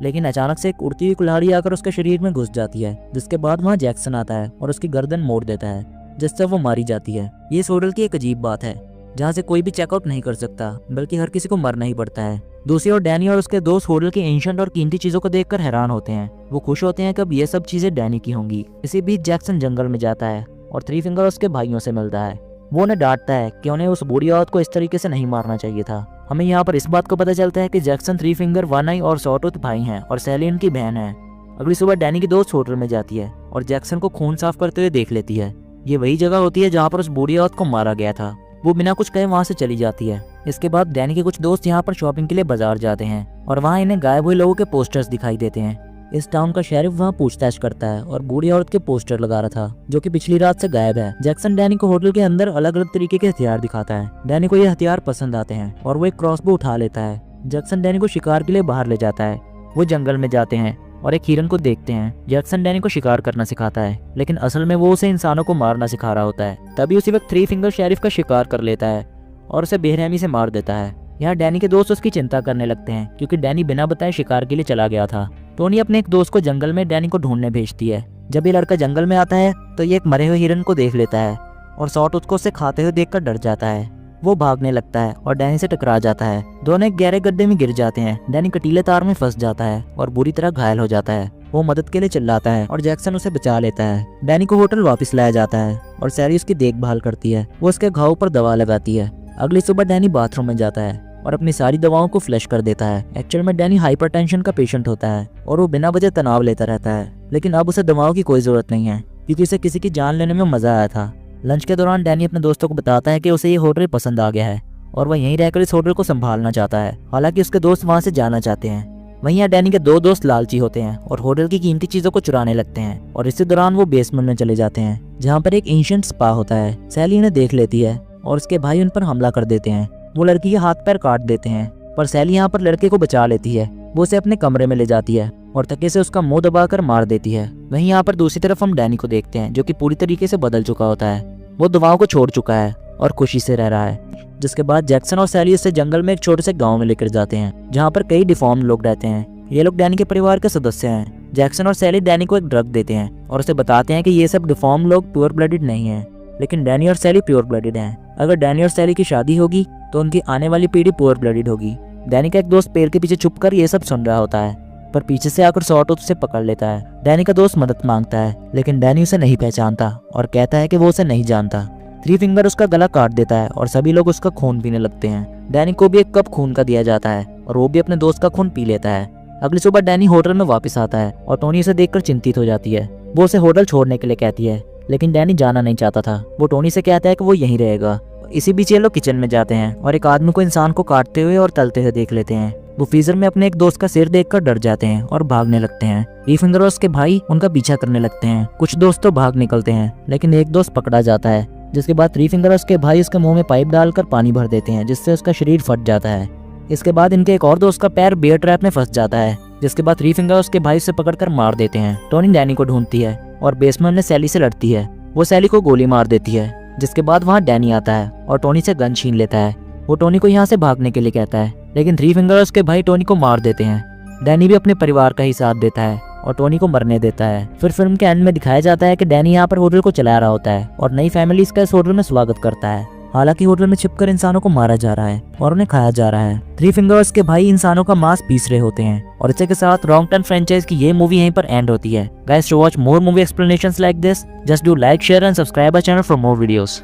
लेकिन अचानक से एक उड़ती हुई कुल्हाड़ी आकर उसके शरीर में घुस जाती है। जिसके बाद वहाँ जैक्सन आता है और उसकी गर्दन मोड़ देता है, जिससे वो मारी जाती है। ये इस होटल की एक अजीब बात है जहाँ से कोई भी चेकआउट नहीं कर सकता, बल्कि हर किसी को मरना ही पड़ता है। दूसरी ओर डैनी और उसके दोस्त होटल की एंशिएंट और कीमती चीजों को देखकर हैरान होते हैं। वो खुश होते हैं कि अब ये सब चीजें डैनी की होंगी। इसी बीच जैक्सन जंगल में जाता है और थ्री फिंगर उसके भाइयों से मिलता है। वो उन्हें डांटता है कि उन्हें उस बूढ़ी औरत को इस तरीके से नहीं मारना चाहिए था। हमें यहाँ पर इस बात को पता चलता है कि जैक्सन, थ्री फिंगर, वानाई और सॉटूथ भाई हैं और सैली उनकी बहन है। अगली सुबह डैनी की दोस्त होटल में जाती है और जैक्सन को खून साफ करते हुए देख लेती है। ये वही जगह होती है जहाँ पर उस बूढ़ी औरत को मारा गया था। वो बिना कुछ कहे वहाँ से चली जाती है। इसके बाद डैनी के कुछ दोस्त यहाँ पर शॉपिंग के लिए बाजार जाते हैं और वहाँ इन्हें गायब हुए लोगों के पोस्टर्स दिखाई देते हैं। इस टाउन का शेरिफ वहाँ पूछताछ करता है और बूढ़ी औरत के पोस्टर लगा रहा था जो कि पिछली रात से गायब है। जैक्सन डैनी को होटल के अंदर अलग अलग तरीके के हथियार दिखाता है। डैनी को ये हथियार पसंद आते हैं और वो एक क्रॉसबो उठा लेता है। जैक्सन डैनी को शिकार के लिए बाहर ले जाता है। वो जंगल में जाते हैं और एक हिरन को देखते हैं। जैक्सन डैनी को शिकार करना सिखाता है, लेकिन असल में वो उसे इंसानों को मारना सिखा रहा होता है। तभी उसी वक्त थ्री फिंगर शेरिफ का शिकार कर लेता है और उसे बेरहमी से मार देता है। यहाँ डैनी के दोस्त उसकी चिंता करने लगते हैं क्योंकि डैनी बिना बताए शिकार के लिए चला गया था। टोनी अपने एक दोस्त को जंगल में डैनी को ढूंढने भेजती है। जब ये लड़का जंगल में आता है तो ये एक मरे हुए हिरन को देख लेता है और सॉटूथ को उसे खाते हुए देखकर डर जाता है। वो भागने लगता है और डैनी से टकरा जाता है। दोनों एक गहरे गड्ढे में गिर जाते हैं। डैनी कटीले तार में फंस जाता है और बुरी तरह घायल हो जाता है। वो मदद के लिए चिल्लाता है और जैक्सन उसे बचा लेता है। डैनी को होटल वापस लाया जाता है और सैली उसकी देखभाल करती है। वो उसके घाव पर दवा लगाती है। अगली सुबह डैनी बाथरूम में जाता है और अपनी सारी दवाओं को फ्लश कर देता है। एक्चुअल में डैनी हाइपरटेंशन का पेशेंट होता है और वो बिना वजह तनाव लेता रहता है, लेकिन अब उसे दवाओं की कोई जरूरत नहीं है क्योंकि उसे किसी की जान लेने में मजा आया था। लंच के दौरान डैनी अपने दोस्तों को बताता है कि उसे ये होटल पसंद आ गया है और वह यहीं रहकर इस होटल को संभालना चाहता है। हालांकि उसके दोस्त वहां से जाना चाहते हैं। वहीं यहाँ डैनी के दो दोस्त लालची होते हैं और होटल की कीमती चीजों को चुराने लगते हैं और इसी दौरान वो बेसमेंट में चले जाते हैं जहाँ पर एक एंशिएंट स्पा होता है। सैली इन्हें देख लेती है और उसके भाई उन पर हमला कर देते हैं। वो लड़की के हाथ पैर काट देते हैं, पर सैली यहाँ पर लड़के को बचा लेती है। वो उसे अपने कमरे में ले जाती है और तकिए से उसका मुंह दबाकर मार देती है। वहीं यहाँ पर दूसरी तरफ हम डैनी को देखते हैं जो कि पूरी तरीके से बदल चुका होता है। वो दवाओं को छोड़ चुका है और खुशी से रह रहा है। जिसके बाद जैक्सन और सैली उसे जंगल में एक छोटे से गाँव में लेकर जाते हैं जहाँ पर कई डिफॉर्म लोग रहते हैं। ये लोग डैनी के परिवार के सदस्य हैं। जैक्सन और सैली डैनी को एक ड्रग देते हैं और उसे बताते हैं कि ये सब डिफॉर्म लोग प्योर ब्लडेड नहीं हैं, लेकिन डैनी और सैली प्योर ब्लडेड हैं। अगर डैनी और सैली की शादी होगी तो उनकी आने वाली पीढ़ी प्योर ब्लडेड होगी। डैनी का एक दोस्त पेड़ के पीछे छुपकर ये सब सुन रहा होता है, पर पीछे से आकर सॉटूथ उसे पकड़ लेता है। डैनी का दोस्त मदद मांगता है, लेकिन डैनी उसे नहीं पहचानता और कहता है कि वो उसे नहीं जानता। थ्री फिंगर उसका गला काट देता है और सभी लोग उसका खून पीने लगते हैं। डैनी को भी एक कप खून का दिया जाता है और वो भी अपने दोस्त का खून पी लेता है। अगली सुबह डैनी होटल में वापस आता है और टोनी उसे देखकर चिंतित हो जाती है। वो उसे होटल छोड़ने के लिए कहती है, लेकिन डैनी जाना नहीं चाहता था। वो टोनी से कहता है कि वो यहीं रहेगा। इसी बीच ये लोग किचन में जाते हैं और एक आदमी को इंसान को काटते हुए और तलते हुए देख लेते हैं। वो फ्रीजर में अपने एक दोस्त का सिर देखकर डर जाते हैं और भागने लगते हैं। थ्री फिंगर और उसके भाई उनका पीछा करने लगते हैं। कुछ दोस्त तो भाग निकलते हैं, लेकिन एक दोस्त पकड़ा जाता है। जिसके बाद थ्री फिंगर और उसके भाई उसके मुंह में पाइप डालकर पानी भर देते हैं, जिससे उसका शरीर फट जाता है। इसके बाद इनके एक और दोस्त का पैर बेयर ट्रैप में फंस जाता है, जिसके बाद थ्री फिंगर उसके भाई से पकड़कर मार देते हैं। टोनी डैनी को ढूंढती है और बेसमेंट में सैली से लड़ती है। वो सैली को गोली मार देती है, जिसके बाद वहाँ डैनी आता है और टोनी से गन छीन लेता है। वो टोनी को यहाँ से भागने के लिए कहता है, लेकिन थ्री फिंगर और उसके भाई टोनी को मार देते हैं। डैनी भी अपने परिवार का ही साथ देता है और टोनी को मरने देता है। फिर फिल्म के एंड में दिखाया जाता है कि डैनी यहाँ पर होटल को चला रहा होता है और नई फैमिली इसका इस होटल में स्वागत करता है। हालांकि होटल में छिपकर इंसानों को मारा जा रहा है और उन्हें खाया जा रहा है। थ्री फिंगर्स के भाई इंसानों का मांस पीस रहे होते हैं और इसी के साथ रॉन्ग टर्न फ्रेंचाइज की ये मूवी यहीं पर एंड होती है। Guys, to watch more movie explanations like this, just do like, share and subscribe our channel for more videos.